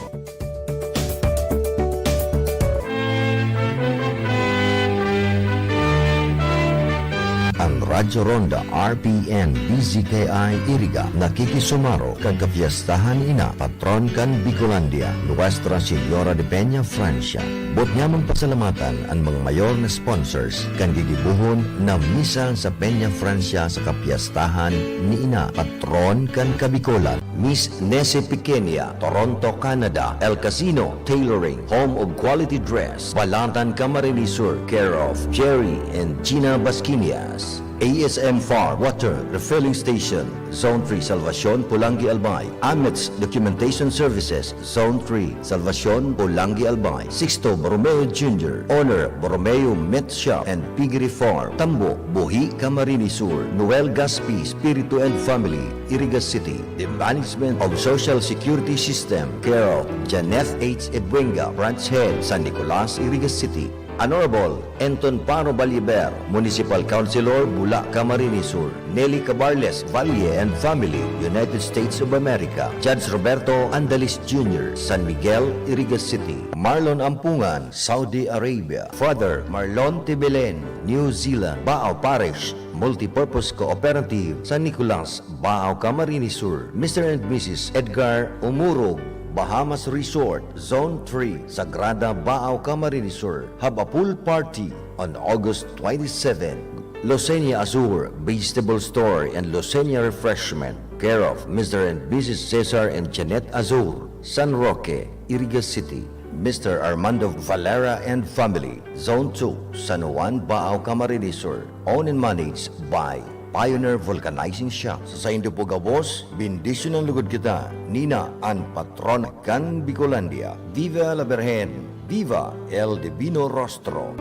Ang Radyo Ronda RPN BZKI Iriga nakikisumaro kag kapiyastahan ina patron kan Bicolandia Nuestra Señora de Peña Francia. Bot nyaman pasalamatan ang mga mayor na sponsors kan gigibuhon na misa sa Peña Francia sa kapiyastahan ni ina patron kan Kabikolan. Miss Nese Pequeña, Toronto, Canada. El Casino Tailoring, Home of Quality Dress, Balantan Camarines Sur, care of Jerry and Gina Basquinias. ASM Farm Water Refilling Station, Zone 3, Salvacion, Pulangi, Albay. Amets Documentation Services, Zone 3, Salvacion, Pulangi, Albay. Sixto Borromeo Jr., Owner, Borromeo Met Shop and Piggery Farm, Tambo, Buhi, Camarines Sur, Noel Gaspi, Spiritu and Family, Irigas City. The Management of Social Security System, care of Janeth H. Edwenga, Branch Head, San Nicolas, Irigas City. Honorable Anton Paro Baliber, Municipal Councilor, Bula, Camarines Sur. Nelly Cabarles, Valle and Family, United States of America. Judge Roberto Andalis Jr., San Miguel, Irigas City. Marlon Ampungan, Saudi Arabia. Father Marlon Tibelen, New Zealand. Baao Parish Multipurpose Cooperative, San Nicolas, Baao, Camarines Sur. Mr. and Mrs. Edgar Umurog, Bahamas Resort, Zone 3, Sagrada, Baao, Camarines Sur. Have a pool party on August 27. Losenia Azur, Vegetable Store and Losenia Refreshment, care of Mr. and Mrs. Cesar and Janet Azur, San Roque, Irigas City. Mr. Armando Valera and Family, Zone 2, San Juan, Baao, Camarines Sur. Owned and managed by Pioneer Vulcanizing Shop. Sa Indo po gabos, bindisyon ang lugod kita. Nina, ang patron kan Bicolandia. Viva la Virgen! Viva el Divino Rostro!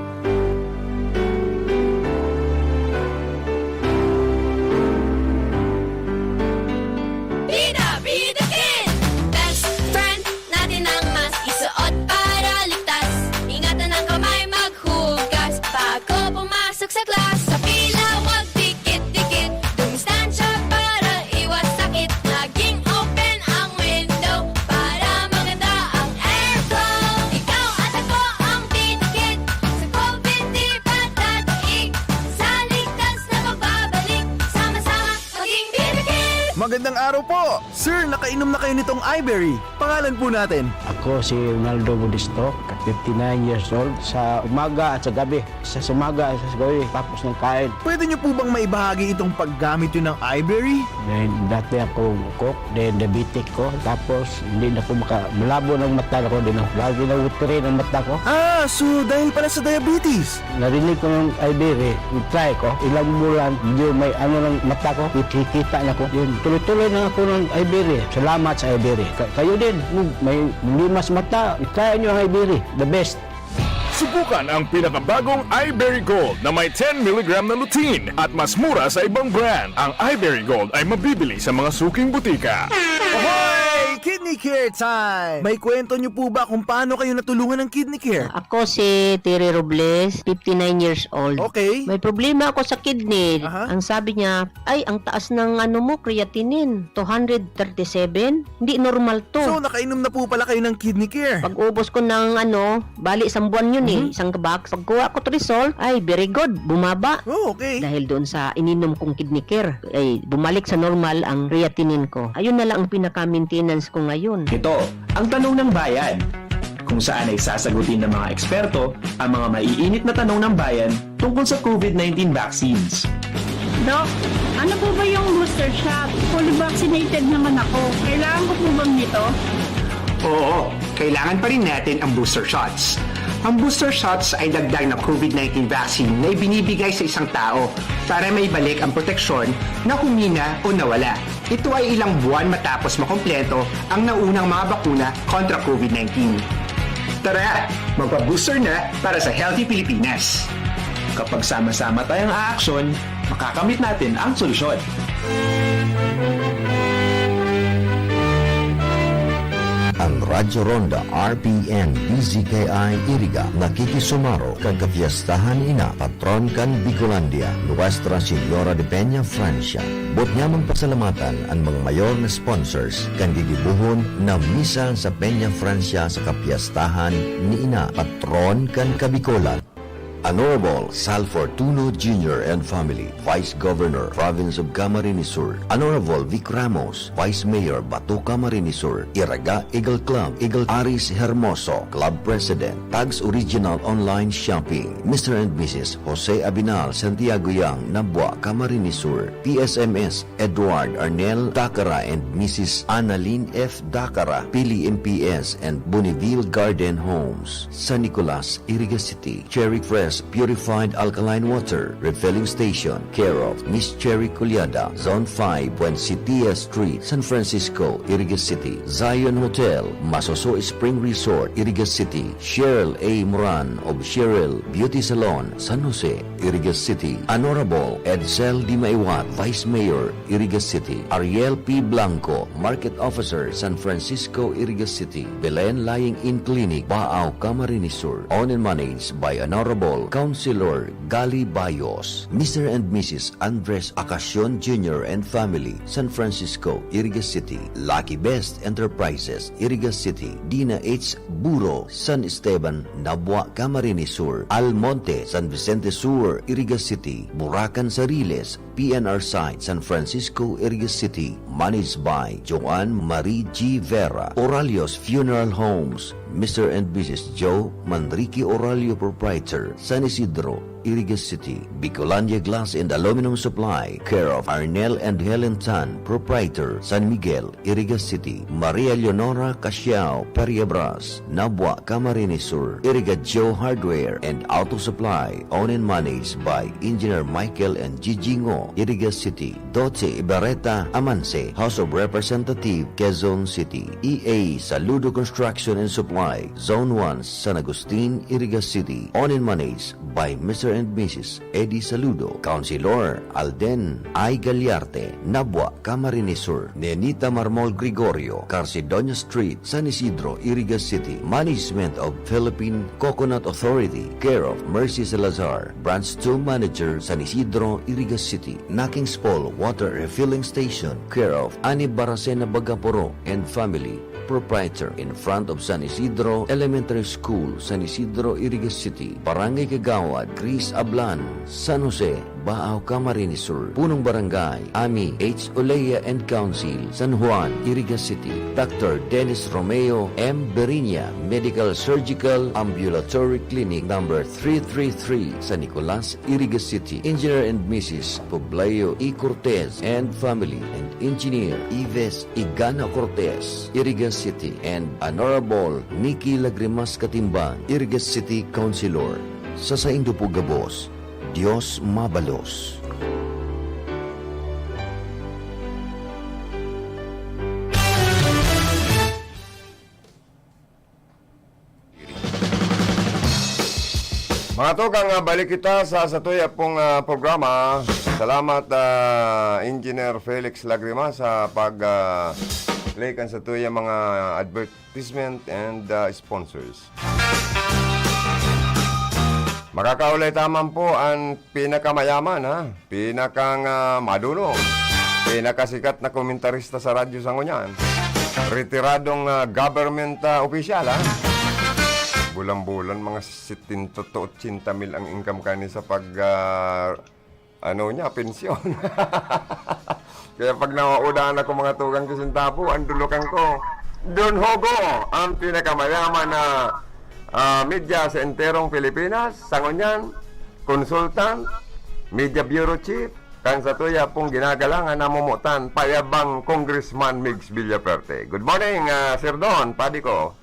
Bida-bidakin! Best friend natin ang mas isuot para ligtas. Ingatan ang kamay maghugas bago pumasok sa class. Sa pila wag dikit-dikit, dumistansya para iwas sakit. Laging open ang window para maganda ang airflow. Ikaw at ako ang didikit, sa COVID di patataig. Sa ligtas na pagbabalik, sama-sama maging bidakit. Magandang araw po! Sir, nakainom na kayo nitong iBerry. Pangalan po natin. Ako si Ronaldo Budisto, 59 years old. Sa umaga at sa gabi. Sa umaga at sa gabi, tapos ng kain. Pwede niyo po bang maibahagi itong paggamit yun ng iBerry? Then, dati ako cook, then diabetic ko. Tapos, hindi na ko malabo ng mata ko. Lagi na utiri ng mata ko. Ah, so dahil pala sa diabetes. Narinig ko ng Iberia, try ko. Ilang bulan, medyo may ano ng mata ko. Kikita na ko. Yun, tuloy-tuloy na ako ng Iberia. Salamat sa Iberia. Kayo din, may limas mata. I-try nyo ang Iberia. The best. Subukan ang pinakabagong iBerry Gold na may 10 mg na lutein at mas mura sa ibang brand. Ang iBerry Gold ay mabibili sa mga suking butika. Ahoy! Kidney Care time! May kwento niyo po ba kung paano kayo natulungan ng Kidney Care? Ako si Terry Robles, 59 years old. Okay. May problema ako sa kidney. Aha. Ang sabi niya, ay, ang taas ng creatinine, 237. Hindi normal to. So, nakainom na po pala kayo ng Kidney Care. Pag ubos ko ng bali isang buwan yun isang box. Pagkuha ko to result, ay, very good, bumaba. Oh, okay. Dahil doon sa ininom kong kidney care, ay bumalik sa normal ang creatinine ko. Ayun na lang ang pinaka-maintenance ko ngayon. Ito, ang tanong ng bayan. Kung saan ay sasagutin ng mga eksperto ang mga maiinit na tanong ng bayan tungkol sa COVID-19 vaccines. Dok, ano po ba yung booster shot? Fully vaccinated naman ako. Kailangan ko po bang nito? Oo, kailangan pa rin natin ang booster shots. Ang booster shots ay dagdag na COVID-19 vaccine na ibinibigay sa isang tao para maibalik ang proteksyon na humina o nawala. Ito ay ilang buwan matapos makompleto ang naunang mga bakuna kontra COVID-19. Tara, magpa-booster na para sa Healthy Pilipinas. Kapag sama-sama tayong aaksyon, makakamit natin ang solusyon. Ang Radyo Ronda RPN DZKI Iriga nakikisumaro kag kapiyastahan ina patron kan Bicolandia Nuestra Señora de Peña, Francia. Bot nyamang pasalamatan ang mga mayor na sponsors kan gigibuhon na misa sa Peña, Francia sa kapiyastahan ni ina patron kan Kabicolan. Honorable Sal Fortuno Jr. and Family, Vice Governor, Province of Camarines Sur. Honorable Vic Ramos, Vice Mayor, Batu, Camarines Sur. Iraga Eagle Club, Eagle Aris Hermoso, Club President, Tags Original Online Shopping. Mr. and Mrs. Jose Abinal Santiago Yang, Nabua, Camarines Sur. PSMS, Edward Arnel Dakara and Mrs. Annalyn F. Dakara, Pili MPS and Bonneville Garden Homes. San Nicolas, Iriga City. Cherry Fresh Lucas Purified Alkaline Water Refilling Station, care of Miss Cherry Culiada, Zone 5, Buencitia Street, San Francisco, Irigas City. Zion Hotel, Masoso Spring Resort, Irigas City. Cheryl A. Moran of Cheryl Beauty Salon, San Jose, Irigas City. Honorable Edsel Di Maiwat, Vice Mayor, Irigas City. Ariel P. Blanco, Market Officer, San Francisco, Irigas City. Belen Lying In Clinic, Baao, Camarines Sur. Owned and managed by Honorable Councilor Gali Bayos. Mr. and Mrs. Andres Acacion Jr. and Family, San Francisco, Irigas City. Lucky Best Enterprises, Irigas City. Dina H. Buro, San Esteban, Nabua, Camarines Sur. Almonte, San Vicente Sur, Irigas City. Buracan Sariles, PNR Site, San Francisco, Irigas City. Managed by Joanne Marie G. Vera. Oralios Funeral Homes, Mr. and Mrs. Joe Manrique Oralio Proprietor, San Isidro, Irigas City. Bicolandia Glass and Aluminum Supply, care of Arnel and Helen Tan, Proprietor, San Miguel, Irigas City. Maria Leonora Casiao Periabras, Nabua, Camarines Sur. Irigadjo Hardware and Auto Supply, owned and managed by Engineer Michael and Gigi Ngo, Irigas City. Doce Ibarreta Amance, House of Representative, Quezon City. EA Saludo Construction and Supply, Zone 1, San Agustin, Irigas City. Owned and managed by Mr. and Mrs. Eddie Saludo. Councilor Alden I. Galiarte, Nabua, Camarines Sur. Nenita Marmol Gregorio, Carcedonia Street, San Isidro, Irigas City. Management of Philippine Coconut Authority, care of Mercy Salazar. Branch 2 Manager, San Isidro, Irigas City. Nakings Pole Water Refilling Station, care of Ani Baracena Bagaporo and Family, Proprietor, in front of San Isidro Elementary School, San Isidro, Irigas City. Barangay Kagawad, Chris Ablan, San Jose, Baao, Camarines Sur. Punong Barangay, Ami H. Olea and Council, San Juan, Irigas City. Dr. Dennis Romeo M. Berinia, Medical Surgical Ambulatory Clinic, number 333, San Nicolas, Irigas City. Engineer and Mrs. Pobleo E. Cortez and Family, and Engineer Ives Igana Cortez, Irigas City. And Honorable Nikki Lagrimas Katimbang, Irigas City Councilor. Sa Saindo po Gabos, Diyos Mabalos. Mga tukang, balik kita sa satuya pong programa. Salamat Engineer Felix Lagrima sa pag-play kan satuya mga advertisement and sponsors. Makakaulay taman po ang pinakamayaman, pinakang madunong, pinakasikat na komentarista sa radyo Sangguniang, retiradong government official, bulan-bulan mga 70-80 mil ang income kani sa pag pensyon. Kaya pag nauudahan ako mga tugang Kisintapo, ang dulukan ko, Don Hogo, ang pinakamayaman na media sa enterong Pilipinas, Sangguniang, consultant, media bureau chief, kan sa tuya pong ginagalangan na mumutan, payabang Congressman Migs Villaperte. Good morning, Sir Don, padi ko.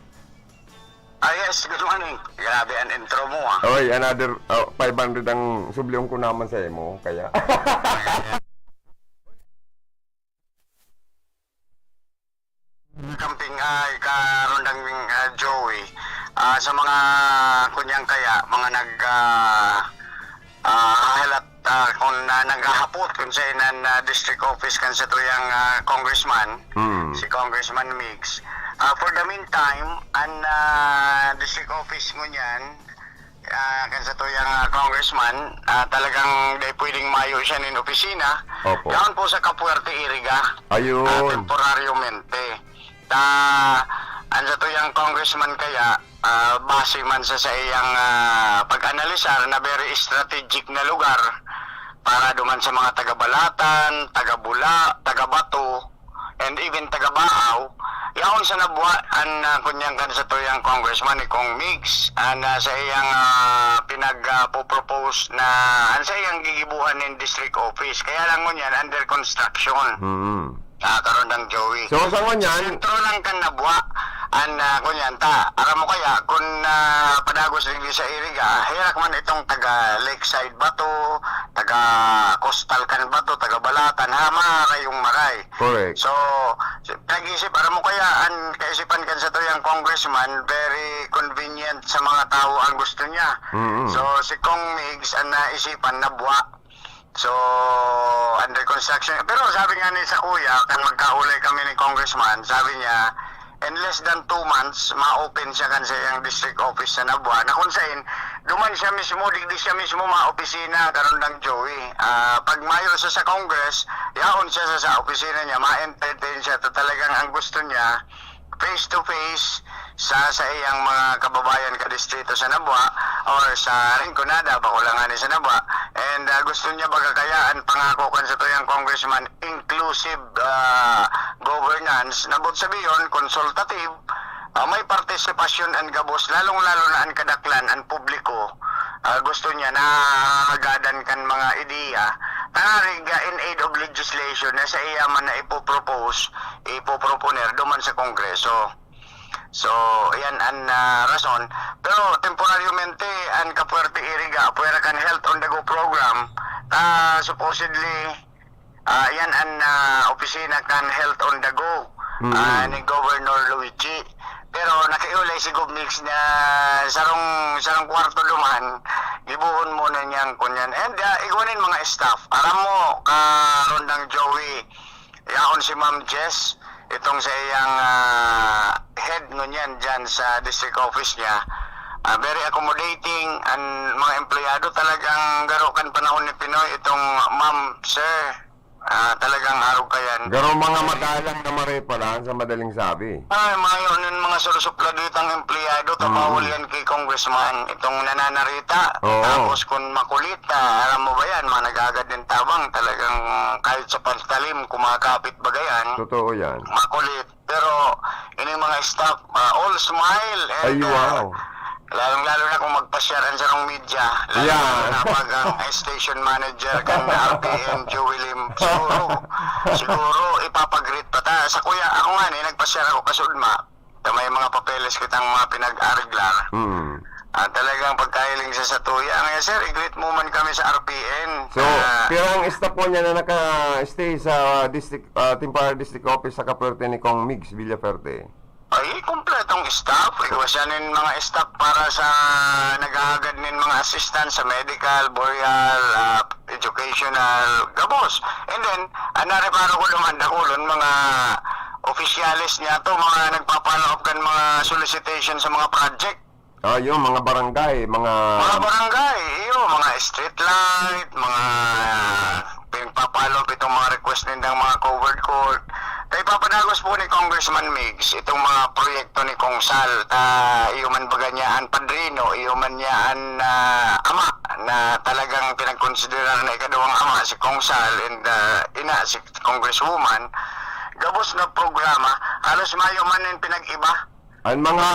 Yes, good morning. Grabe ang intro mo, Oy, another 500 ang subliong ko naman sa emo, kaya. Kamping karundang Joey. Sa mga kunyang kaya, mga halat kung naghahapot kung sa inan district office kan sa tuyang congressman, si Congressman Migs. For the meantime, ang district office ngunyan, kan sa tuyang congressman, talagang di pwedeng mayo siya ng opisina. Opo. Yan po sa Capuerte Iriga. Ayun. Temporaryamente. Ang sa tuyang congressman kaya, base man sa iyang pag-analisar na very strategic na lugar para duman sa mga taga-Balatan, taga-Bula, taga-Bato, and even taga-Baaw, yaon sa nabuha ang kunyang kan sa tuyang congressman ni Kong Migs sa iyang pinag-propose na sa iyang gigibuhan ng district office. Kaya lang ngunyan under construction. Karon ng Joey. So sa ngunyan, sentro lang kan nabuha kunyan ta ara mo kaya kun padagos rin sa iriga hirak man itong taga Lakeside Bato, taga Coastal kan Bato, taga Balatan hama kayong maray. Correct. So nag-isip ara mo kaya an kaisipan kan sa tuyang congressman very convenient sa mga tao ang gusto niya. Mm-mm. So si Kong Migs ang naisipan na buwa. So under construction pero sabi nga ni sa kuya kan magkaulay kami ni congressman sabi niya in less than 2 months, ma-open siya kan sa iyang district office sa Nabua. Na kung saan, duman siya mismo, digdi siya mismo ma-opisina karon ng Joey. Pag mayo siya sa Congress, yaon siya sa opisina niya, ma-entertain siya. Talagang ang gusto niya, face to face sa iyang mga kababayan ka distrito sa Nabua or sa Rinconada, pakulangan sa Nabua. And gusto niya bagakayaan, pangako kan sa tuyang congressman, inclusive governance, nabot sabiyon, consultative, may participation ang gabos, lalong-lalo na ang kadaklan, ang publiko. Gusto niya na agadan kan mga ideya, tangariga in aid of legislation na sa iya man na ipoproponer duman sa Kongreso. So, yan ang rason. Pero temporaryamente, ang kapuerte iriga, puwera kan Health on the Go program, supposedly, yan ang opisina kan Health on the Go ni Governor Luigi. Pero nakiulay si Gobmix na sarong kwarto duman, gibuhon mo na niyang kunyan. And iguanin mga staff, aram mo, karon ng Joey, yaon si Ma'am Jess, itong sa iyang head ngunyan dyan sa district office niya. Very accommodating, ang mga empleyado talagang garukan panahon ni Pinoy, itong Ma'am, Sir, talagang araw kayan. Garo mga madalang na marepalan sa madaling sabi. Mga surusupladitang empleyado, tapawal yan kay congressman, itong nananarita. Oo. Tapos kung makulit, alam mo ba yan, mga nagagad din tabang, talagang kahit sa pantalim, kumakapit bagayan. Totoo yan. Makulit. Pero, yun yung mga staff, all smile. And, Ay, wow. lalong-lalo na kung magpa-share sa rong media. Lalo Yeah. na pag ang station manager kan RPN Joey Lim, siguro ipapag-greet pa ta. Sa kuya, ako nga nagpa-share ako kasudma. May mga papeles kitang mga pinag-ariglar. Talagang pagkahiling sa tuya. Ngayon sir, i-greet mo man kami sa RPN. So, pero ang staff po niya na naka-stay sa temporary district office sa kapuerte ni Kong Migs Villaferte. Ay, kompletong staff. Iwasanin mga staff para sa naghahagad nin mga assistant sa medical, boreal, educational, gabos. And then, nareparo ko naman dakulon mga opisyalis niya to, mga nagpapalo up kan mga solicitation sa mga project. Yung mga barangay, mga barangay, mga street light, mga pinagpapalo up itong mga request nindang mga covered court. Kaya papadagos po ni Congressman Migs itong mga proyekto ni Kong Sal, iyo man baga niya ang padrino, iyo man niya ang ama na talagang pinagkonsiderar na ikadawang ama si Kong Sal and ina si Congresswoman. Gabos na programa, halos mayo man yung pinag-iba. ang mga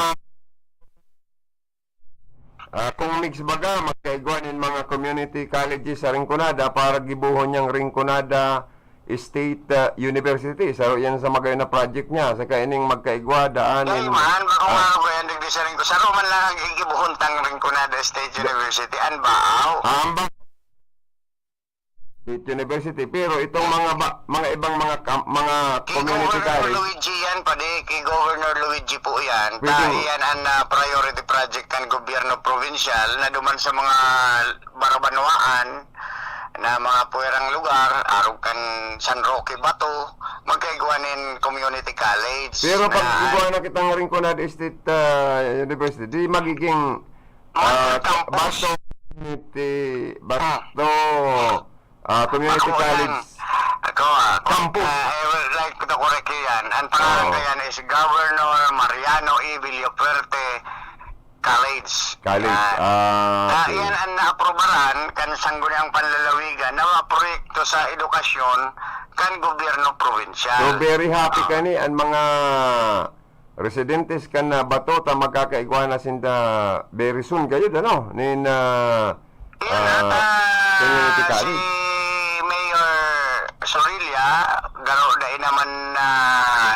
Kong Migs baga magkaiguanin mga community colleges sa Rinconada para gibuhon niyang Rinconada State University. Saro yan sa magayon na project niya. Sa kaining magkaigwa, daanin. Ay man, baka nga ko yan, nagdisarin ko. Saro man lang ang igibuhuntang Rinconada State University. An baaw? State University. Pero itong mga ibang mga community Governor college. Luigi yan, pwede. Kay Governor Luigi po yan. Yan ang priority project ng gobyerno provincial na duman sa mga barabanwaan na mga puwerang lugar, araw kan San Roque Bato, magkaiguanin community college. Pero pag iguan na kitang Rinconada State University, di magiging Bato Community College campus. I would like to correct you yan. Ang pangalan yan is Governor Mariano E. Villaferte College. Yan ang naaprobaran kan sangguniang panlalawigan na mga proyekto sa edukasyon kan gobyerno provincial. So very happy kani ang mga residentes kan na Bato ta magkakaigwa na sinda very soon kayo ano community college. Si Mayor Sorilla, garo dai naman na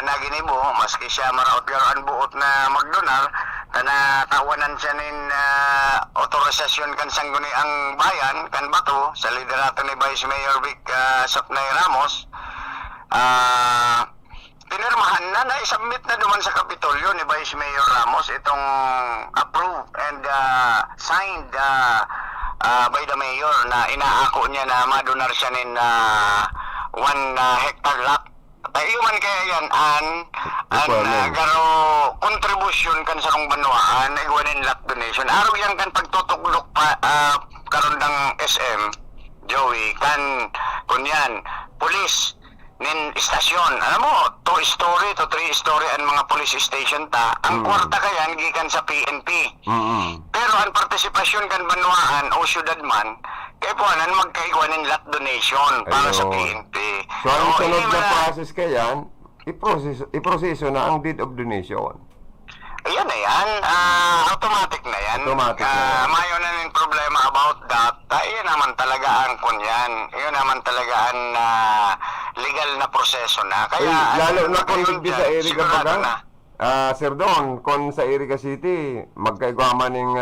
naginibo, maski siya maraot garoan buot na magdonar, kana tawanan siya nin otorisasyon kan sangguni ang bayan, kan bato, sa liderato ni Vice Mayor Vic Sopnay Ramos, pinirmahan na isubmit na duman sa Kapitolyo ni Vice Mayor Ramos itong approved and signed by the mayor na inaako niya na madonar siya nin 1 hectare lot. Tayo man kaya yan an garo contribution kan sa kong banwaan na iwanin lot donation. Araw yan kan pagtutuklok pa karon ng SM Joey kan kunyan police nin istasyon. Alam mo, 2-story to 3-story ang mga police station ta. Ang kwarta kayan gikan sa PNP. Pero ang partisipasyon kan banwaan o syudad man, kaya po anan magkaigwanin lot donation para sa PNP. So, ang sunod na process kayan, iproseso na ang deed of donation. Ayan na yan. Automatic na yan. Automatic na yan. Mayo na ning problema about that. Iyan naman talaga ang kunyan. Iyan naman talaga ang legal na proseso na. Kaya, lalo na kung hindi sa area sigurado baga, na. Sir Don, kung sa Erica City, magkaigwama ng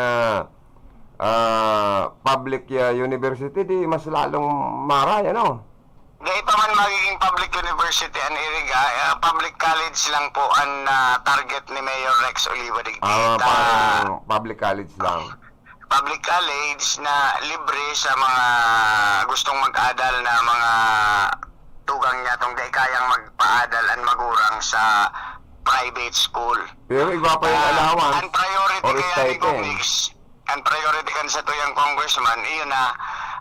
public university, di mas lalong maraya, no? Dahil pa man magiging public university ang Iriga, public college lang po ang target ni Mayor Rex Oliva Digit. Parang public college lang. Public college na libre sa mga gustong mag-adal na mga tugang niya tong di kayang magpaadal ang magurang sa private school. Pero iba pa yung allowance ang priority or kaya ni stipend. Gomix, ang priority kan sa tuyang congressman, iyon na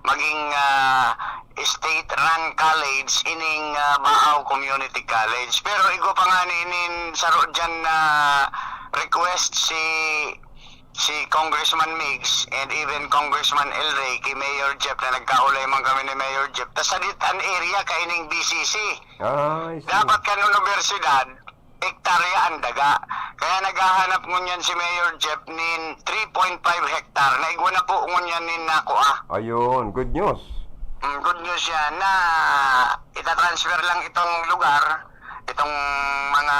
maging state-run college ining Baaw Community College. Pero igo pa nga inin saro dyan na request si Congressman Migs and even Congressman El Rey kay Mayor Jeff na nagkaulay man kami ni Mayor Jeff. Tas sa ditan area ka ining BCC. I see. Dapat kan universidad hektarya ang daga. Kaya naghahanap ngunyan si Mayor Jeff nin 3.5 hektar. Naigwa na po ngunyan nin nako Ayun, good news. Good news yan na itatransfer lang itong lugar, itong mga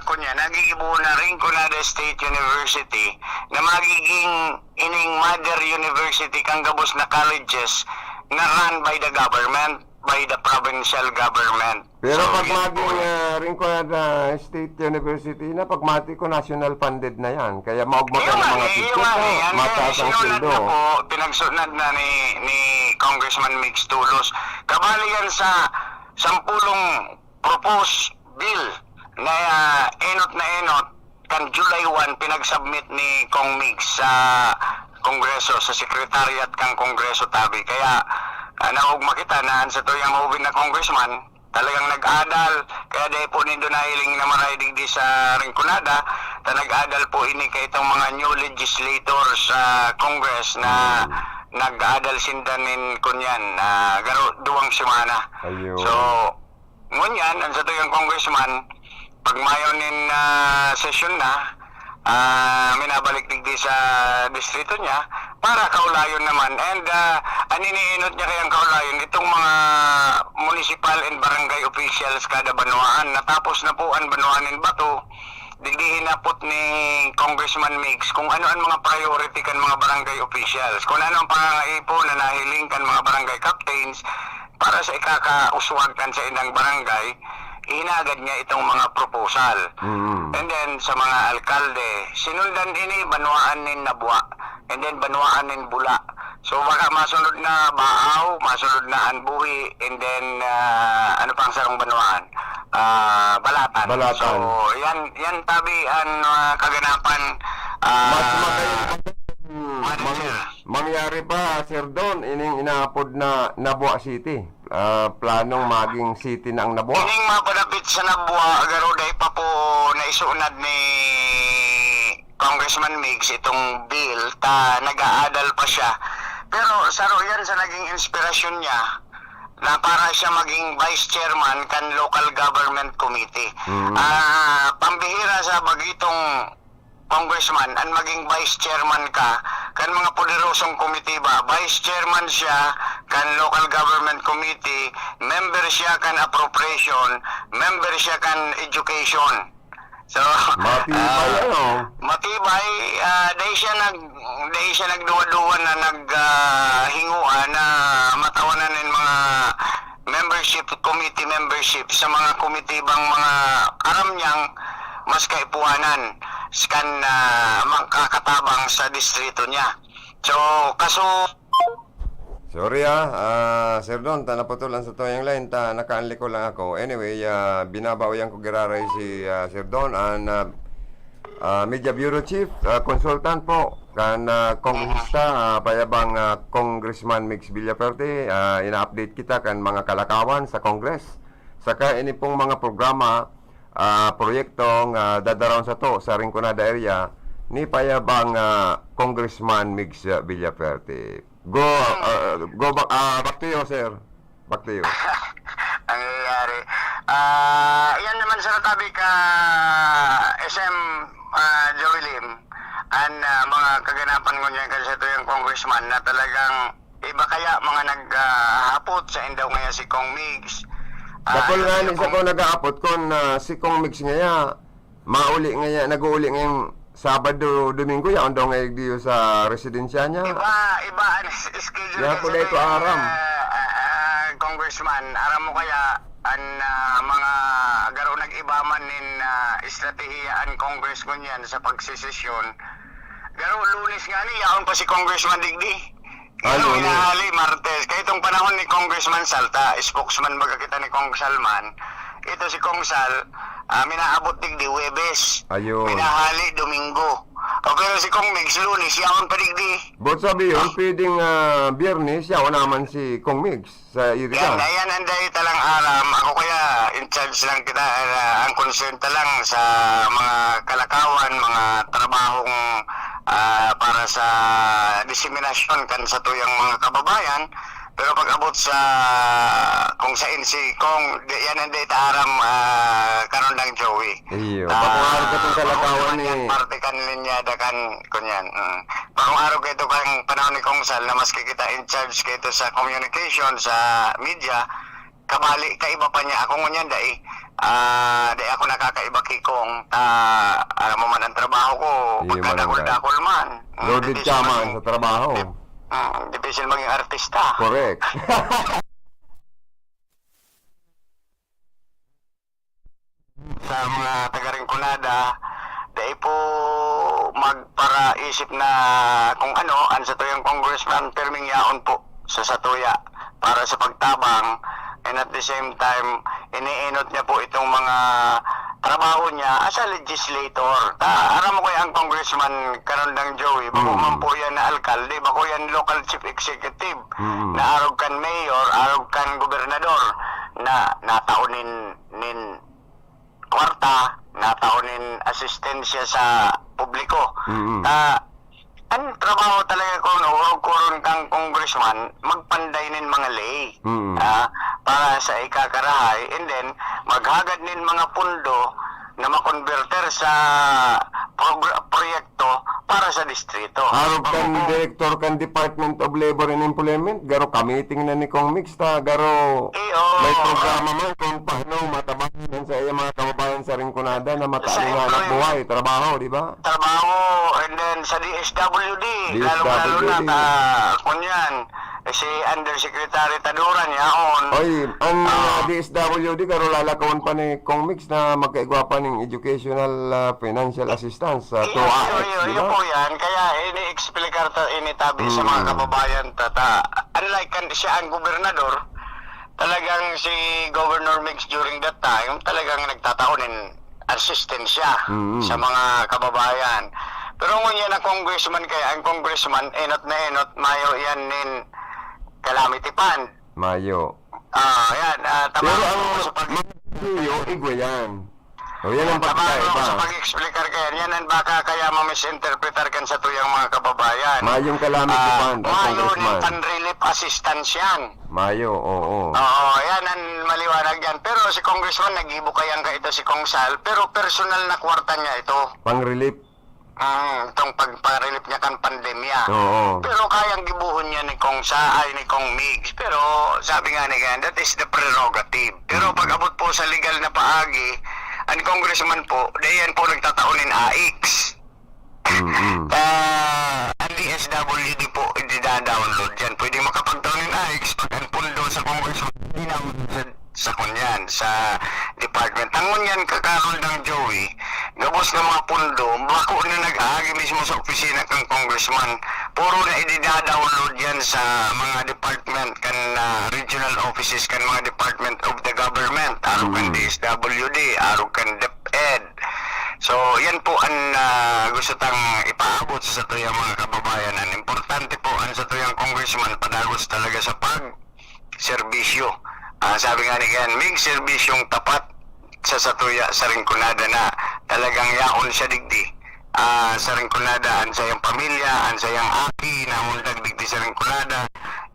kunya, nagigibo na rin Kunada State University na magiging ining mother university kang gabos na colleges na run by the government, by the provincial government. Pero So, pag yun po maging Rincon State University na, pagmati ko national funded na yan. Kaya maugmata ng mga teacher na mataas ang sinunod sildo. na po, pinagsunod na ni Congressman Mix Tulos. Kabali yan sa 10 proposed bill na enot kan July 1 pinagsubmit ni Kong Mix sa Kongreso, sa Secretariat kang Kongreso tabi. Kaya naugma kita na sa tuyang moving na congressman talagang nag-adal, kaya dahil po nindo nahiling na maray digdi sa Rinconada, na nag-adal po ini kay itong mga new legislators sa Congress na nag-adal sindanin kunyan garo duwang semana. Ayun. So, ngunyan, ang sa tuyang congressman, pag mayonin session na, minabalik digdi sa distrito niya para kaulayon naman, and aniniinot niya kayang kaulayon itong mga municipal and barangay officials kada banwaan. Natapos na po ang banwaan in Bato, digdi hinapot ni Congressman Mix kung ano ang mga priority kan mga barangay officials, kung ano ang pangangaipo na nahiling kan mga barangay captains para sa ikakauswag kan sa inang barangay. Hinagad niya itong mga proposal. And then sa mga alkalde, sinundan ini banwaan nin Nabwa, and then banwaan nin Bula. So baka masunod na Baaw, masunod na Anbuhi, and then ano pang sarong banwaan? Balatan. Balatan. So yan tabi ang kaganapan. Mangyari pa, Sir Don, ining inaapod na Nabua City. Planong maging city na ang Nabua. Ining mapadapit sa Nabua, agaroday pa po naisunad ni Congressman Migs itong bill, nag-aadal pa siya. Pero saro yan sa naging inspirasyon niya na para siya maging vice chairman kan local government committee. Pambihira sa bagitong congressman ang maging vice chairman ka kan mga poderosong komitiba. Vice chairman siya kan local government committee, member siya kan appropriation, member siya kan education. So, Matibay, matibay, dahil siya nagduwa-duwa na naghinguan na matawanan ng mga committee membership sa mga komitibang mga aram niyang mas kaipuanan kan magkakatabang sa distrito niya. So, Sorry Sir Don, naputulan sa toyang line, nakaanli ko lang ako. Anyway, binabawian ko giraray si Sir Don, Media Bureau Chief, consultant po, kan kongresista, payabang Congressman Mix Villaferte, ina-update kita kan mga kalakawan sa Congress. Saka ini pong mga programa, proyektong dadaron sa to, sa Rinconada area, ni payabang Congressman Mix Villaferte. Go back to you, sir. Back to you. ang nangyayari. Yan naman sa natabi ka SM Joey Lim ang mga kaganapan ko niya kasi ito yung congressman na talagang iba kaya mga naghapot sa indaw ngayon si Kong Migs. Kapag nga ni sa ko nag-aapot kon si Kong Mix ngaya mauli ngaya nag-uuli ngayong Sabado, Domingo ya daw ngay diyo sa residensya niya. Iba ang schedule ya po dito aram. Congressman, aram mo kaya ang mga garo nag-ibaman nin estratehiya ang Congress ko niyan sa pagsisesyon. Garo Lunes nga ni yaon pa si Congressman Digdi. Garo inahali Martes. Kaya itong panahon ni Congressman Salta, spokesman baga kita ni Kong Salman. Ito si Kong Sal, minaabot digdi Webes. Ayun. Minahali Domingo. O pero si Kong Migs Lunes, yaon pa digdi. Bot sabi yun, pwedeng Biyernes, yaon naman si Kong Mix sa Iriga. Yan anday talang aram. Ako kaya in charge lang kita, ang concern talang sa mga kalakawan, mga trabahong para sa disseminasyon kan sa tuyang mga kababayan. Pero pag abot sa kung sa si Kong, yan ang data aram karon lang Joey. Iyo, pakungaro ka itong kalakawan ni... Parte kan linyada kan kunyan. Pakungaro ka ito kang panahon ni Kong Sal na maski kita in charge ka ito sa communication, sa media, kabali, kaiba pa niya. Ako ngunyan dahil ako nakakaiba kay Kong. Alam mo man ang trabaho ko, pagkadakol-dakol man. Loaded ka man sa trabaho. Difícil maging artista. Correct. Sa mga taga-Rinconada, dahil po magparaisip na kung ano, ang sa tuyang congressman perming yaon po sa Satuya para sa pagtabang, and at the same time, iniinot niya po itong mga trabaho niya as a legislator. Aram mo kaya ang congressman karon ng Joey, bako man po yan na alkalde, bako yan local chief executive, na arog kan mayor, arog kan gobernador, na nataunin kwarta, nataunin asistensya sa publiko. Ang trabaho talaga kung naurog-kurong kang congressman, magpanday nin mga lay para sa ikakarahay, and then maghagad nin mga pundo na makonverter sa proyekto para sa distrito. Harap kan director kan Department of Labor and Employment, garo kamiting na ni Kong Mix garo may programa man kung paano matabangan sa iya mga kababayan sa Rinconada na matalingan ang buhay, trabaho, di ba? Trabaho, and then sa DSWD, lalo na kunyan, si Undersecretary Taduran yaon. Oy, ang DSWD karo lalakawan pa ni Kong Mix na magkaigwa pa ng educational financial assistance sa TOA. Iyo po yan, kaya ini-explicar initabi sa mga kababayan unlike siya ang gobernador, talagang si Governor Mix during that time, talagang nagtataonin assistance siya sa mga kababayan. Pero ngunyan na congressman, kaya ang congressman, enot na enot, mayo yan nin calamity fund. Mayo. Yan. Pero ang sa pag-iyo, igwa yan. O yan ang pagkaiba. Sa pag-explicar kaya, yan ang baka kaya ma-misinterpretar kan sa tuyang mga kababayan. Mayong calamity fund, ang Mayo congressman. ni pan-relief assistance yan. Mayo, oo. Oo, yan ang maliwanag yan. Pero si congressman, nag-ibo kayang ka ito si Kong Sal, pero personal na kwarta niya ito. Pang-relief. itong pagparilip niya kan pandemya. Oo. Pero kayang gibuhon niya ni Kong ni Kong Migs. Pero sabi nga ni Gan, that is the prerogative. Pero pag abot po sa legal na paagi, ang congressman po, dayan po nagtataunin AX. Ang DSWD po, hindi na-download yan. Pwede makapag-download AX pag ang pundo sa congressman, hindi na sa kunyan, sa department. Ang kunyan kakaroon ng Joey, gabos ng mga pundo, bako na nag-aagi mismo sa opisina ng congressman. Puro na i-download yan sa mga department, kan regional offices, kan mga department of the government, araw kan DSWD, araw kan DepEd. So, yan po ang gusto tang ipaabot sa satuyang mga kababayan. Ang importante po ang satuyang congressman padagos talaga sa pag-serbisyo. Sabi nga ni Gan, may serbisyong tapat sa satuya sa ringkunada na talagang yaon siya digdi. Sa ringkunada, ang sayang pamilya, ang sayang aki, na mundag digdi sa ringkunada,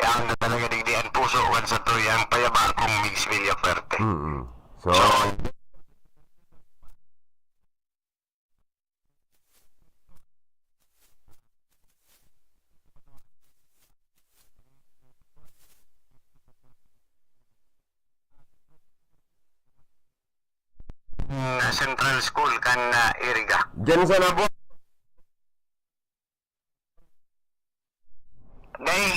yaon na talaga digdi ang puso ang satuya, ang payaba kong Migs Villaferte. So, Central School kan Iriga. dyan sa nabo. Day,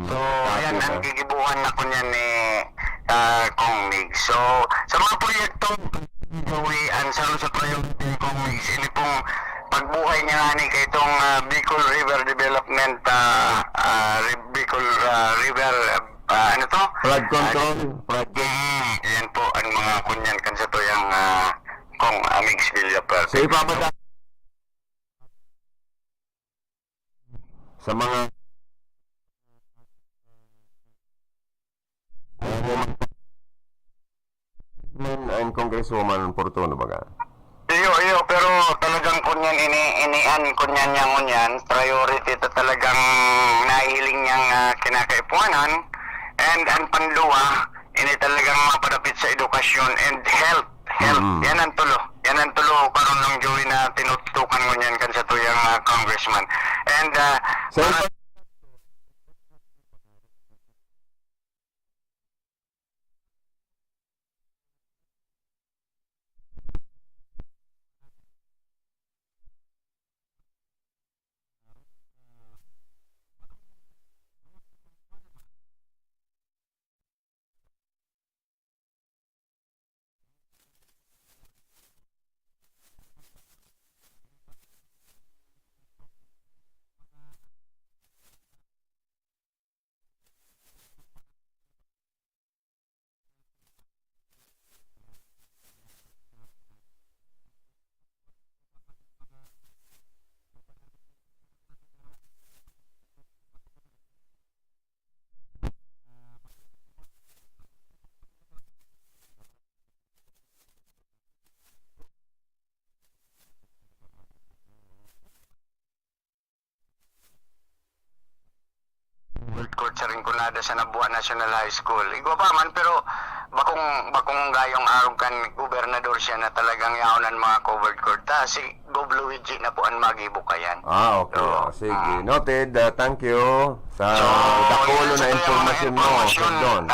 so, ayan ang gigibuhan na ko niyan ni Kong Migs. So, sa mga proyekto, gawian sa priority ni Kong Migs, ini pong pagbuhay niya nga ni kay itong Bicol River Development, Bicol River, ano to? Flood control. Ayan po ang mga kunyan kan sa to yung Kong Migs Villaferte. So, ipapata sa mga and Congresswoman Portono baga. Iyo, pero talagang kunyan inian kunyan niyang kunyan, priority ito talagang nahihiling niyang kinakaipuanan, and ang panluwa, ini talagang mapadapit sa edukasyon and health. Yan ang tulo karon ng Joey na tinutukan kunyan kan sa tuyang congressman. And court sa Rinconada sa Nabuan National High School. Igwa pa man, pero bakong gayong araw kan gobernador siya na talagang yaonan mga covered court. Si Gob Luigi na po ang magibukayan. Okay. Sige. Noted. Thank you sa dakulo na informasyon mo. Doon.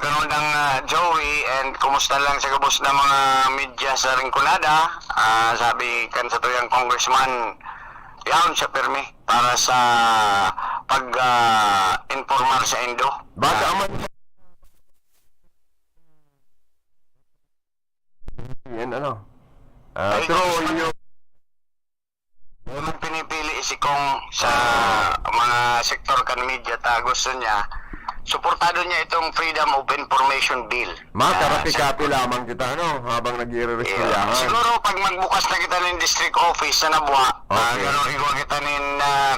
Ganun lang Joey, and kumusta lang sa gabos na mga media sa Rinconada. Sabi kan sa tuyang congressman, yaon siya permi para sa pag-informar sa Indo. Baka man ano? Ay, Through your... Kung pinipili si Kong sa mga sektor kan media ta gusto niya, suportado niya itong Freedom of Information Bill. Makarapi-kapi lamang kita, ano? Habang nag-i-restoryahan. Siguro pag magbukas na kita ng district office sa Nabua, Okay. gano'n igawa kita nin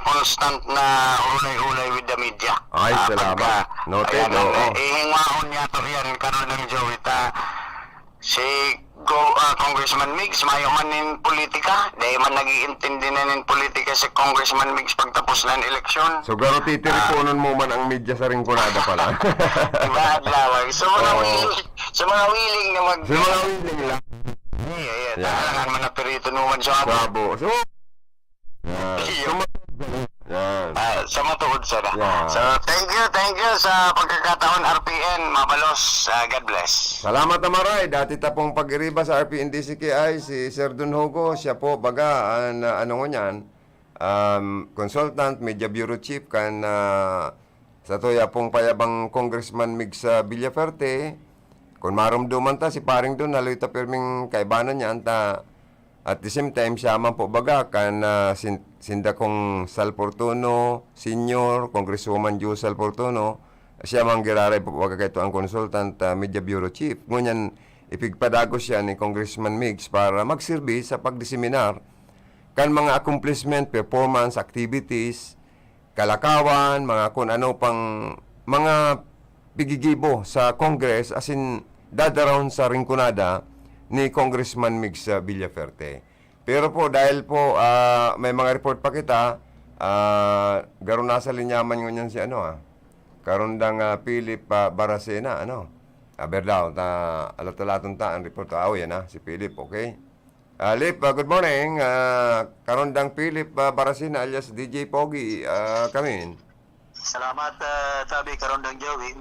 constant na ulay-ulay with the media. Ay, salamat. Noted, oo. Ihingwaon niya to yan, karoon ng Joey ta. Si Congressman Migs, mayo man nin politika. Dahil man nag-iintindi na nin politika si Congressman Migs pagtapos ng eleksyon. So, garo titiripunan mo man ang media sa ringkunada pala. Diba, Adlawag? So, mga willing na mag... So, mga willing lang. Yeah. Talagang man na perito naman siya. Bravo. So, Sa matuod sana. Yeah. So, thank you sa pagkakataon, RPN, Mabalos. God bless. salamat na maray. Dati tapong pag-iriba sa RPNDCKI, si Sir Dunhogo, siya po, baga, ano nga niyan, consultant, media bureau chief, kan sa tuya pong payabang Congressman Migs Villaferte, kung marumduman ta, si paring doon, haloy ta pirming kaibanan niya, anta, at the same time, siya man po baga, kan sinda kong Sal Fortuno, Senior, Congresswoman Ju Sal Fortuno, siya man giraray po baga kaito ang consultant, media bureau chief. Ngunyan, ipigpadagos siya ni Congressman Migs para magsilbi sa pagdiseminar kan mga accomplishment, performance, activities, kalakawan, mga kung ano pang mga pigigibo sa Congress, as in dadaroon sa ringkunada ni Congressman Migs Villaferte. Pero po, dahil po may mga report pa kita, garon nasa linyaman ngunyan si karundang Philip Baracena, Berdaw, alat-alatong ta, ang report, yan si Philip, okay? Lip, good morning, karundang Philip Baracena alias DJ Pogi, kami. Salamat, sabi karondang Joey.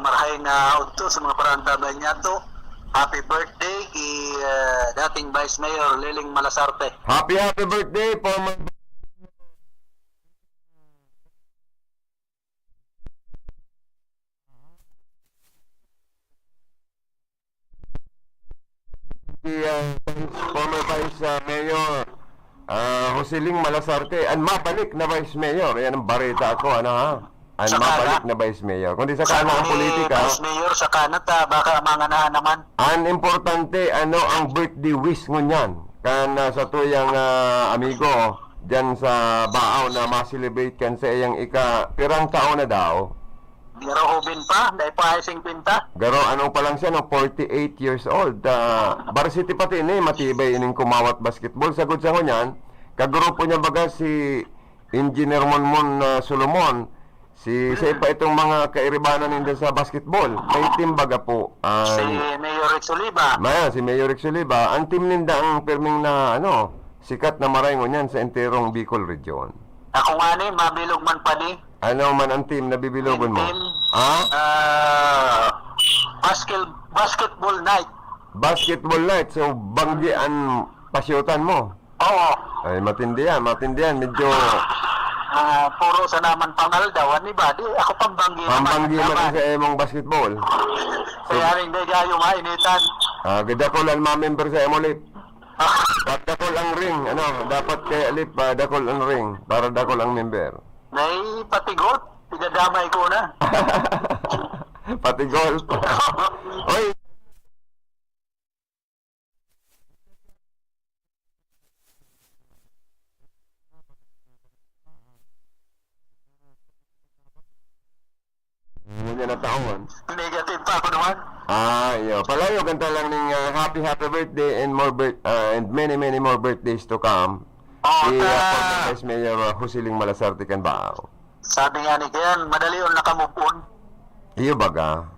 Marahay na auto sa mga parantabay niya to. Happy birthday kay dating Vice Mayor Liling Malasarte. Happy birthday, former former Vice Mayor Joseling Malasarte, ang mabalik na Vice Mayor. Yan ang barita ako, ang mabalik na Vice Mayor. Kundi sa kanang politika, Vice Mayor sa Kanata, baka mga naman. ang importante, ang birthday wish ngunyan. Kan sa tuyang amigo, dyan sa Baaw na ma-celebrate kan sa iyang pirang taon na daw. Garo Hubin pa, dahil pa ay 50. Garo, pa lang siya, 48 years old. Varsity pati matibay ining kumawat basketball. Sagod sa kunyan, kagrupo niya baga si Engineer Monmon Solomon. Siya pa itong mga kairibanan nila sa basketball. May team baga po. Si Mayor Rex Oliva. Si Mayor Rex Oliva. Ang team ninda ang pirming na, sikat na maray ngunyan sa enterong Bicol region. Ako nga ni, mabilog man pa ni. Ano man ang team na bibilogon mo? Basketball night. Basketball night. So, banggian pasyutan mo. Oo. Ay, matindi yan. Medyo Puro sa naman pangaldawan ni Buddy. Ako pambanggi pambanggi man sa emong basketball. Kaya rin di kayo mainitan. Gadakol ang mga member sa Emolip. Dakol ang ring. Dapat kay Alip, dakol ang ring. Para dakol ang member. Nay patigot. Pinadamay ko na. Patigol. Oy. Hindi na taon. Negative pa ako naman. Palayo ganda lang ng happy birthday and and many more birthdays to come. Vice Mayor Joseling Malasarte kan Baaw. Sabi nga ni Kian, madali yun nakamove on. Iyo baga.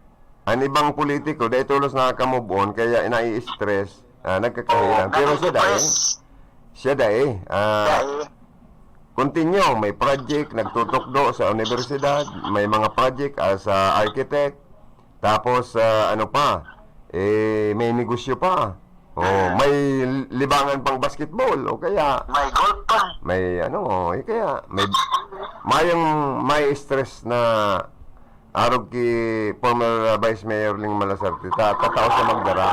Ang ibang politiko dahil tulos nakamove on kaya nai-stress, nagkakahilan. Pero siya dahil continue, may project, nagtutukdo sa universidad, may mga project as architect, tapos may negosyo pa. May libangan pang basketball, o kaya may golf pa. Kaya may stress na arog ki former Vice Mayor Ling Malasarte, tatao sa magdara.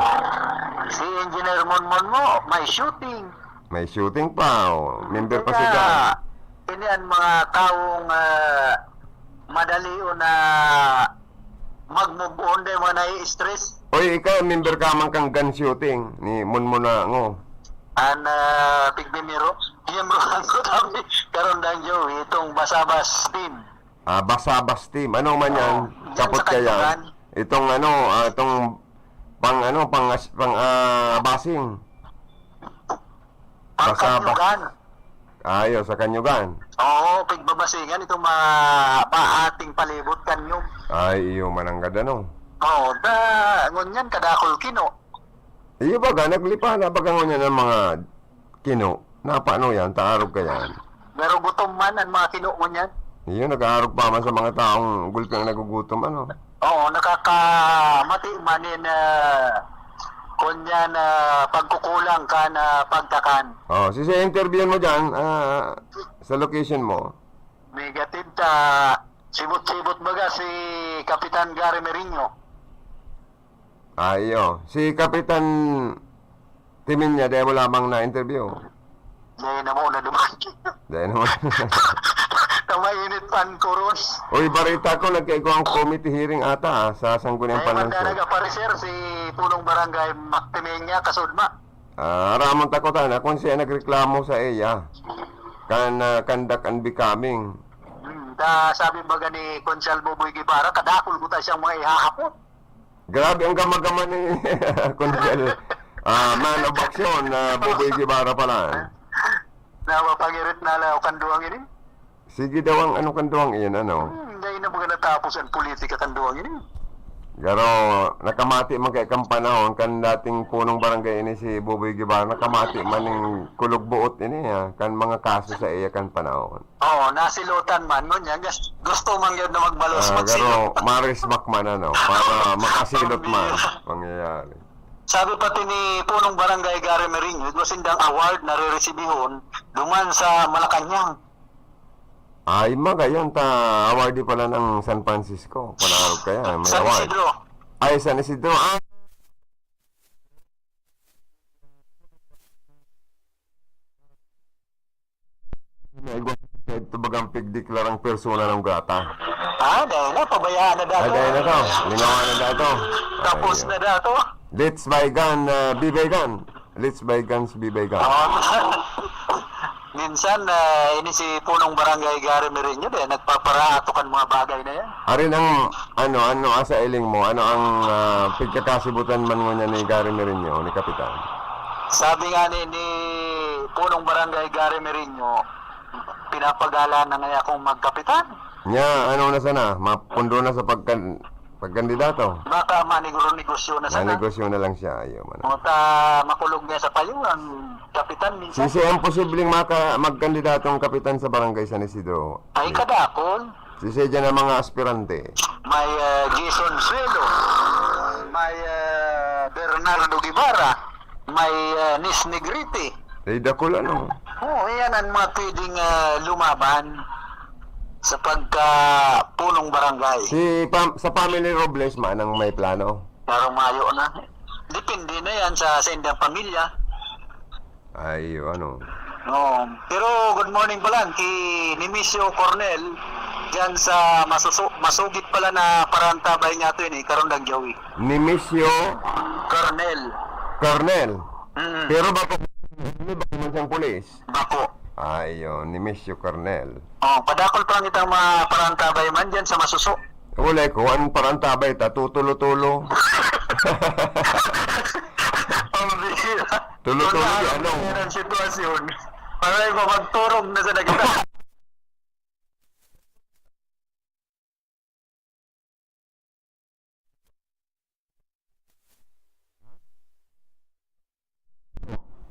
Si Engineer Monmon mo, may shooting. May shooting pa, oh. Member pa si Kaya, Gan. ini ang mga taong madali o na mag-move on din mga nai-stress. Oy, ikaw, member ka man kang gun shooting ni Munmuna ngo. An pigmimiro, miyembro lang ko kami karon lang Joey, itong Basabas team. Basabas team. Ano man yan? Diyan Kapot sa kaya. Kantugan. Itong itong basing. Pangkanyugan. Ayos, sa Kanyugan. Oo, pigbabasingan itong ating palibot kanyog. Ay, iyo mananggad ano. Oo, ngunyan kadakol kino. Iyo baga, naglipa na baga ngunyan ng mga kino. Napaano yan, taarog ka yan. Pero gutom man ang mga kino ngunyan. Iyo, nag-aarog pa man sa mga taong gulping nagugutom ano. Oo, nakakamati manin kunya na pagkukulang ka na pagtakan. Oh, si interview mo dyan, sa location mo. Negative ta sibot-sibot baga si Kapitan Gary Merino. Ayo, si Kapitan Timin niya, dahil mo lamang na-interview. Dahil na mo na dumaki. Dahil naman. Tamainit pan ko ron. Uy, barita ko, nagkaiko ang committee hearing ata sa Sangguniang Dahil man Palansyo. nag-aparecer si Punong Barangay Maktimenya Kasudma. Ramon takotan, kung siya nagreklamo sa iya, conduct and becoming. Sabi baga ni Consul Boboy Guevara, kadakol ko tayo siyang mga ihahapot. Grabe ang gama-gama ni Consul Man of Action, Boboy Guevara pala. Napapagirit na lang kanduang ini. Sige daw ang ano kanduang iyan, ano? Hindi na mga natapos ang politika kanduang ini. Pero nakamati man kay kang panahon kan dating punong barangay ini si Boboy Guevara, nakamati man ning kulog buot ini kan mga kaso sa iya kan panahon. Oo, nasilutan man nun yan. Gusto man yun na magbalos Pero magsilot. marismak man ano, para makasilot man mangyayari. Sabi pati ni Punong Barangay Gary Merino, masindang award na re-resibihon duman sa Malacanang. Ay, magayon ta awardee pala ng San Francisco. Panarog kaya, may San award. Isidro. Ay, San Isidro. Ito bagang pigdeklarang persona ng gata. Dahil na, pabayaan na dato. Dahil na to, linawan na dato. Tapos na dato. Let's buy gun, be by gun. Let's buy guns, be by gun. Minsan, ini si Punong Barangay Gary Merino, nagpaparaato kan mga bagay na yan. Arin ang, ano asa iling mo? Ano ang pagkakasibutan man mo niya ni Gary Merino, ni Kapitan? Sabi nga ni Punong Barangay Gary Merino, pinapagala na nga akong magkapitan. Nya, ano na sana? Mapundo na sa pagkandidato. Baka maniguro-negosyo na sana. Nanegosyo na lang siya. Ayaw man. Makulog niya sa payo ang kapitan minsan. Sisi ang posibleng magkandidatong kapitan sa barangay San Isidro. Ay kadakol. Sisi dyan ang mga aspirante. May Jason Suelo. May Bernardo Guevara. May Nis Negrete. Ay, dakol ano? Oo, yan ang mga pwedeng lumaban sa pagka-punong barangay. Sa family Robles man ang may plano. Parang mayo na. Depende na yan sa sendang pamilya. Ay, ano. No. Pero good morning pala kay Nimisio Cornel dyan sa masugit pala na parantabay niya ito yun karon lang Joey. Nimisio Cornel. Pero bako man siyang pulis. Bako. Ayun, Nimisio Cornel. Padakol pa lang itang mga parantabay man dyan sa masuso. Ulay ko, anong parantabay ta? Tutulo-tulo. Tulo-tulo ano? Yan ang sitwasyon. Para ko magturong na sa nagita.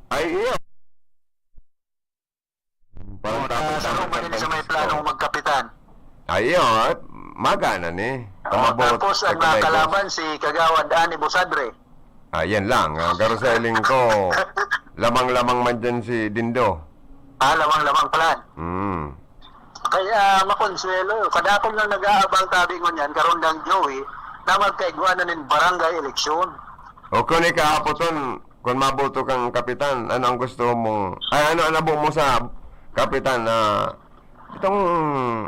Ay, iyo. Sa Roma sa may planong magkapitan. Ay, iyo. Magana ni. Tapos ang nakalaban si Kagawad Ani Busadre. Yan lang. Garo sa iling ko, lamang-lamang man dyan si Dindo. Lamang-lamang plan. Kaya makonsuelo, kadakong lang nag-aabang tabi ko niyan, karon lang Joey, na magkaigwanan ng barangay eleksyon. O kung ikahapoton, kung maboto kang kapitan, ano ang gusto mo? Ay, ano ang abo mo sa kapitan na itong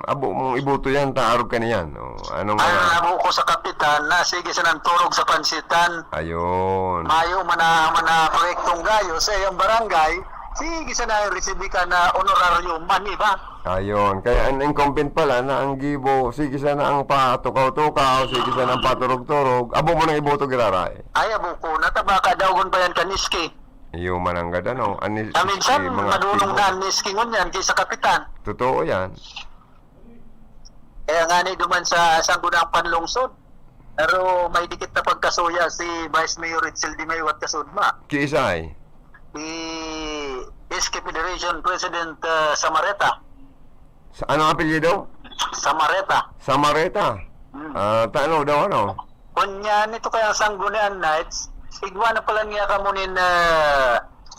abo mong iboto yan, taarog ka niyan. O, anong Abo ko sa kapitan na sige sa turog sa pansitan. Ayun. Mayo mana proyektong gayo sa iyang barangay. Sige sa na receive ka na honorarium man iba. Ayun. Kaya ang incumbent pala na ang gibo, sige sana ang patukaw-tukaw, sige sana ang paturog-turog. Abo mo nang iboto giraray. Ay abo ko natabaka dawgon pa yan kaniski. Iyo mananggad ano. Minsan madunong na niski ngunyan kaysa kapitan. Totoo yan. Kaya nga ni duman sa sanggunang panlungsod. Pero may dikit na pagkasuya si Vice Mayor Ritzel Di Maywat Kasudma. Kiisay? Si SK Federation President Samareta. Sa anong apelyido? Samareta. Samareta. Tano daw ano? Kunya nito kaya sanggunian nights, igwa na pala niya kamunin na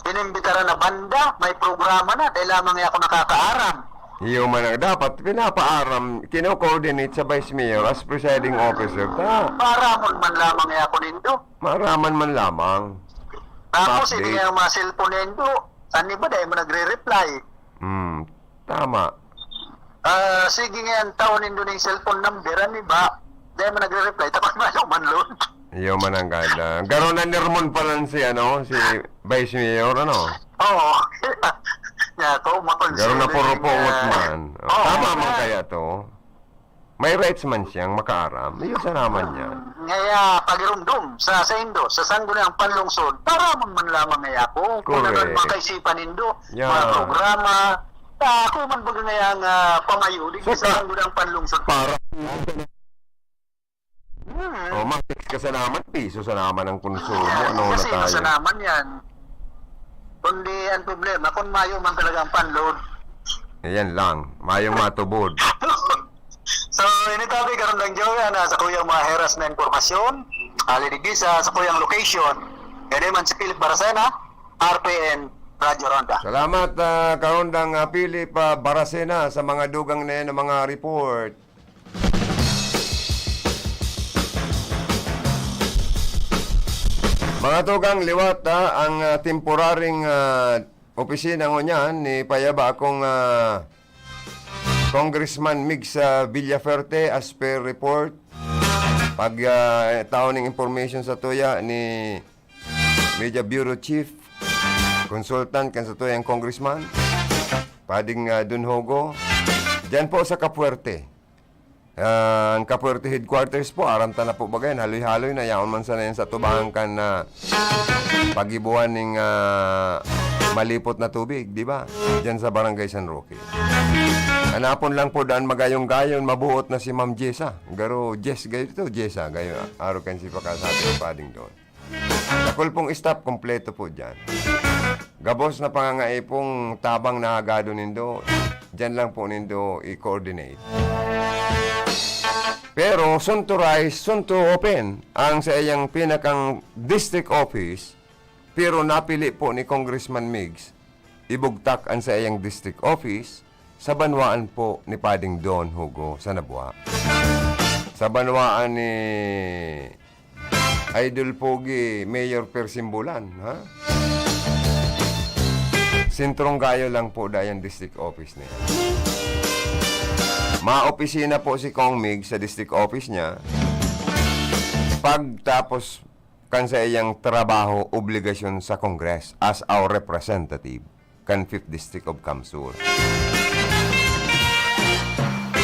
inimbitara na banda, may programa na, dahil lamang niya ako nakakaaram. Iyo man dapat pinapaaram, kino-coordinate sa Vice Mayor as presiding officer. Paramon man lamang niya ako nindo. Maraman man lamang. Tapos Update. hindi nga mga cellphone nindo. Saan ba dahil mo nagre-reply? Tama. Sige nga ang taon nindo ng cellphone number, ano ba? Dahil mo nagre-reply, tapos malong manload. Iyo man ang ganda. Garon na nirmon pala si Vice Mayor ano? Oo. Nga ko, makonsider. Garon na puro pungot man. Oo. Tama man kaya to. May rights man siyang makaaram. Iyo sa naman niya. Ngaya pagirumdum sa Indo, sa sangguniang panlungsod, para man lamang ngaya ko. Kung Correct. naman makaisipan Indo, Yeah. mga programa, ako man baga ngayang pamayo, di So, sa sangguniang panlungsod. Para mag-fix ka sa naman, piso sa naman ang konsumo. Ano na Kasi tayo? sa naman yan. Kundi ang problema, kung mayo man talagang panload. Ayan lang. Mayong matubod. So, ini tabi karon lang Joey na sa kuyang mga heras na informasyon, alidigisa sa kuyang location. Kaya man si Philip Barasena, RPN Radio Ronda. Salamat, Karondang Philip Barasena sa mga dugang na yan ng mga report. Mga tugang liwat, ang temporaring opisina ngo niyan ni Payaba akong Congressman Migs Villaferte as per report. Pag taon ng information sa tuya ni Media Bureau Chief, consultant kan sa tuyang congressman, Pading Dunhogo, dyan po sa Kapuerte. Ang Kapuerte headquarters po, aramta na po bagayan, haloy-haloy na, yaon man sana yan sa tubangan kan na pagibuan ng malipot na tubig, di ba? Dyan sa Barangay San Roque. Hanapon lang po daan magayon-gayon, mabuot na si Ma'am Jessa. Garo, Jess, gayo ito, Jessa, gayo, araw kan si pakasabi ng Pading doon. Nakulpong staff, kompleto po dyan. Gabos na pangangaipong tabang na agado nindo, dyan lang po nindo i-coordinate. Pero, soon to rise, soon to open ang sa iyang pinakang district office, pero napili po ni Congressman Migs, ibugtak ang sa iyang district office sa banwaan po ni Pading Don Hugo sa Nabua. Sa banwaan ni Idol Pogi, Mayor Persimbulan, ha? Sentrong Gayo lang po dayan district office niya. Ma-opisina po si Kong Mig sa district office niya. Pagtapos kan sa iyang trabaho, obligasyon sa Congress as our representative kan 5th District of Kamsur.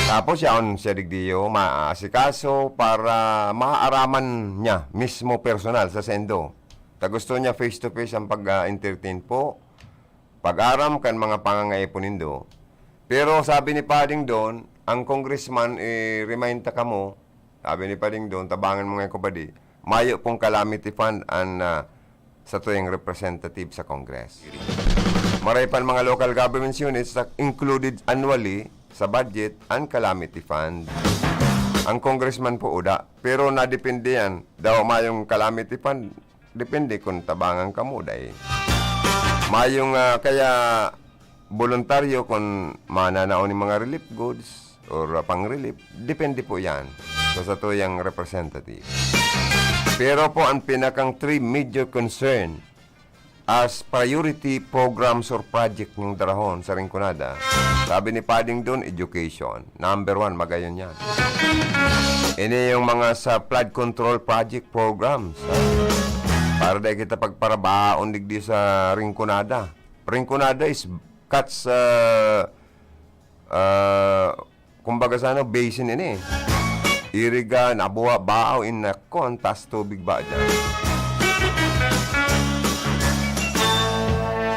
Tapos yaon siya digdiyo maasikaso para maaaraman niya mismo personal sa sendo. Ta gusto niya face to face ang pag-entertain po, pag-aram kan mga pangangaipo nindo. Pero sabi ni Pading Don, ang congressman remind ta kamo, sabi ni Pading Don, tabangan mo ngayon ko ba di, mayo pong calamity fund ang sa tuyong representative sa Congress. Maray pa mga local government units included annually sa budget ang calamity fund. Ang congressman po uda, pero nadepende yan, daw mayong calamity fund, depende kung tabangan ka mo dahil. Mayong kaya voluntaryo kung mananaon ng mga relief goods or pang-relief, depende po yan sa tuyang representative. Pero po ang pinakang three major concern as priority programs or project ng darahon sa Rinconada. Sabi ni Pading doon, education. Number 1, magayon yan. Ini yung mga sa flood control project programs. Para dahil kita pagparabaon digdi sa Rinconada. Rinconada is cuts kumbaga sa ano, basin ini. Iriga, nabuha, baaw, inakon, tas tubig ba dyan.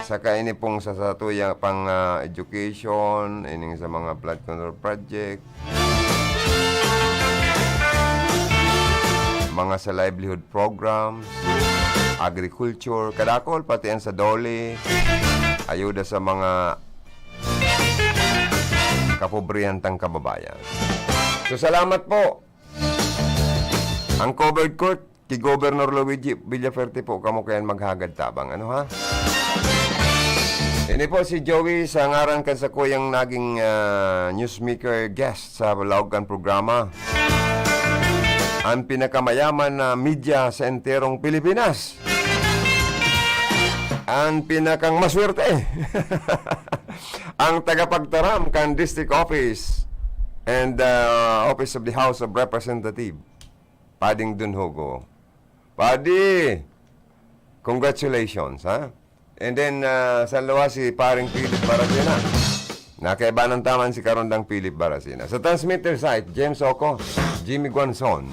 Saka ini pong sa tuyang pang education, ini sa mga flood control project, mga sa livelihood programs, agriculture, kadakol, pati yan sa dole, ayuda sa mga kapobrehantang kababayan. So, salamat po. Ang covered court, kay Governor Luigi Villaferte po, kamo kayan maghagad tabang. Ano ha? Ini po si Joey sa ngaran kan sa kuyang naging newsmaker guest sa Laugan programa. Ang pinakamayaman na media sa enterong Pilipinas. Ang pinakang maswerte. Ang tagapagtaram kan District Office and Office of the House of Representatives. Pading Dunhogo. Padi, congratulations, ha? And then, sa luwa si paring Philip Barasina. Nakaiba ng taman si Karondang Philip Barasina. Sa transmitter site, James Oco, Jimmy Guanzon.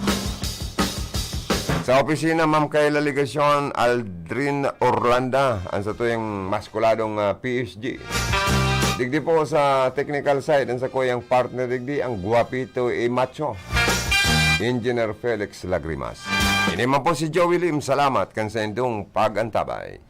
Sa opisina, Ma'am Kayla Ligacion, Aldrin Orlanda, ang sa tuyang maskuladong PSG. Digdi po sa technical side, ang sa kuyang partner digdi, ang guwapito macho, Engineer Felix Lagrimas. Ini man po si Joey Lim, salamat kan sa indong pag-antabay.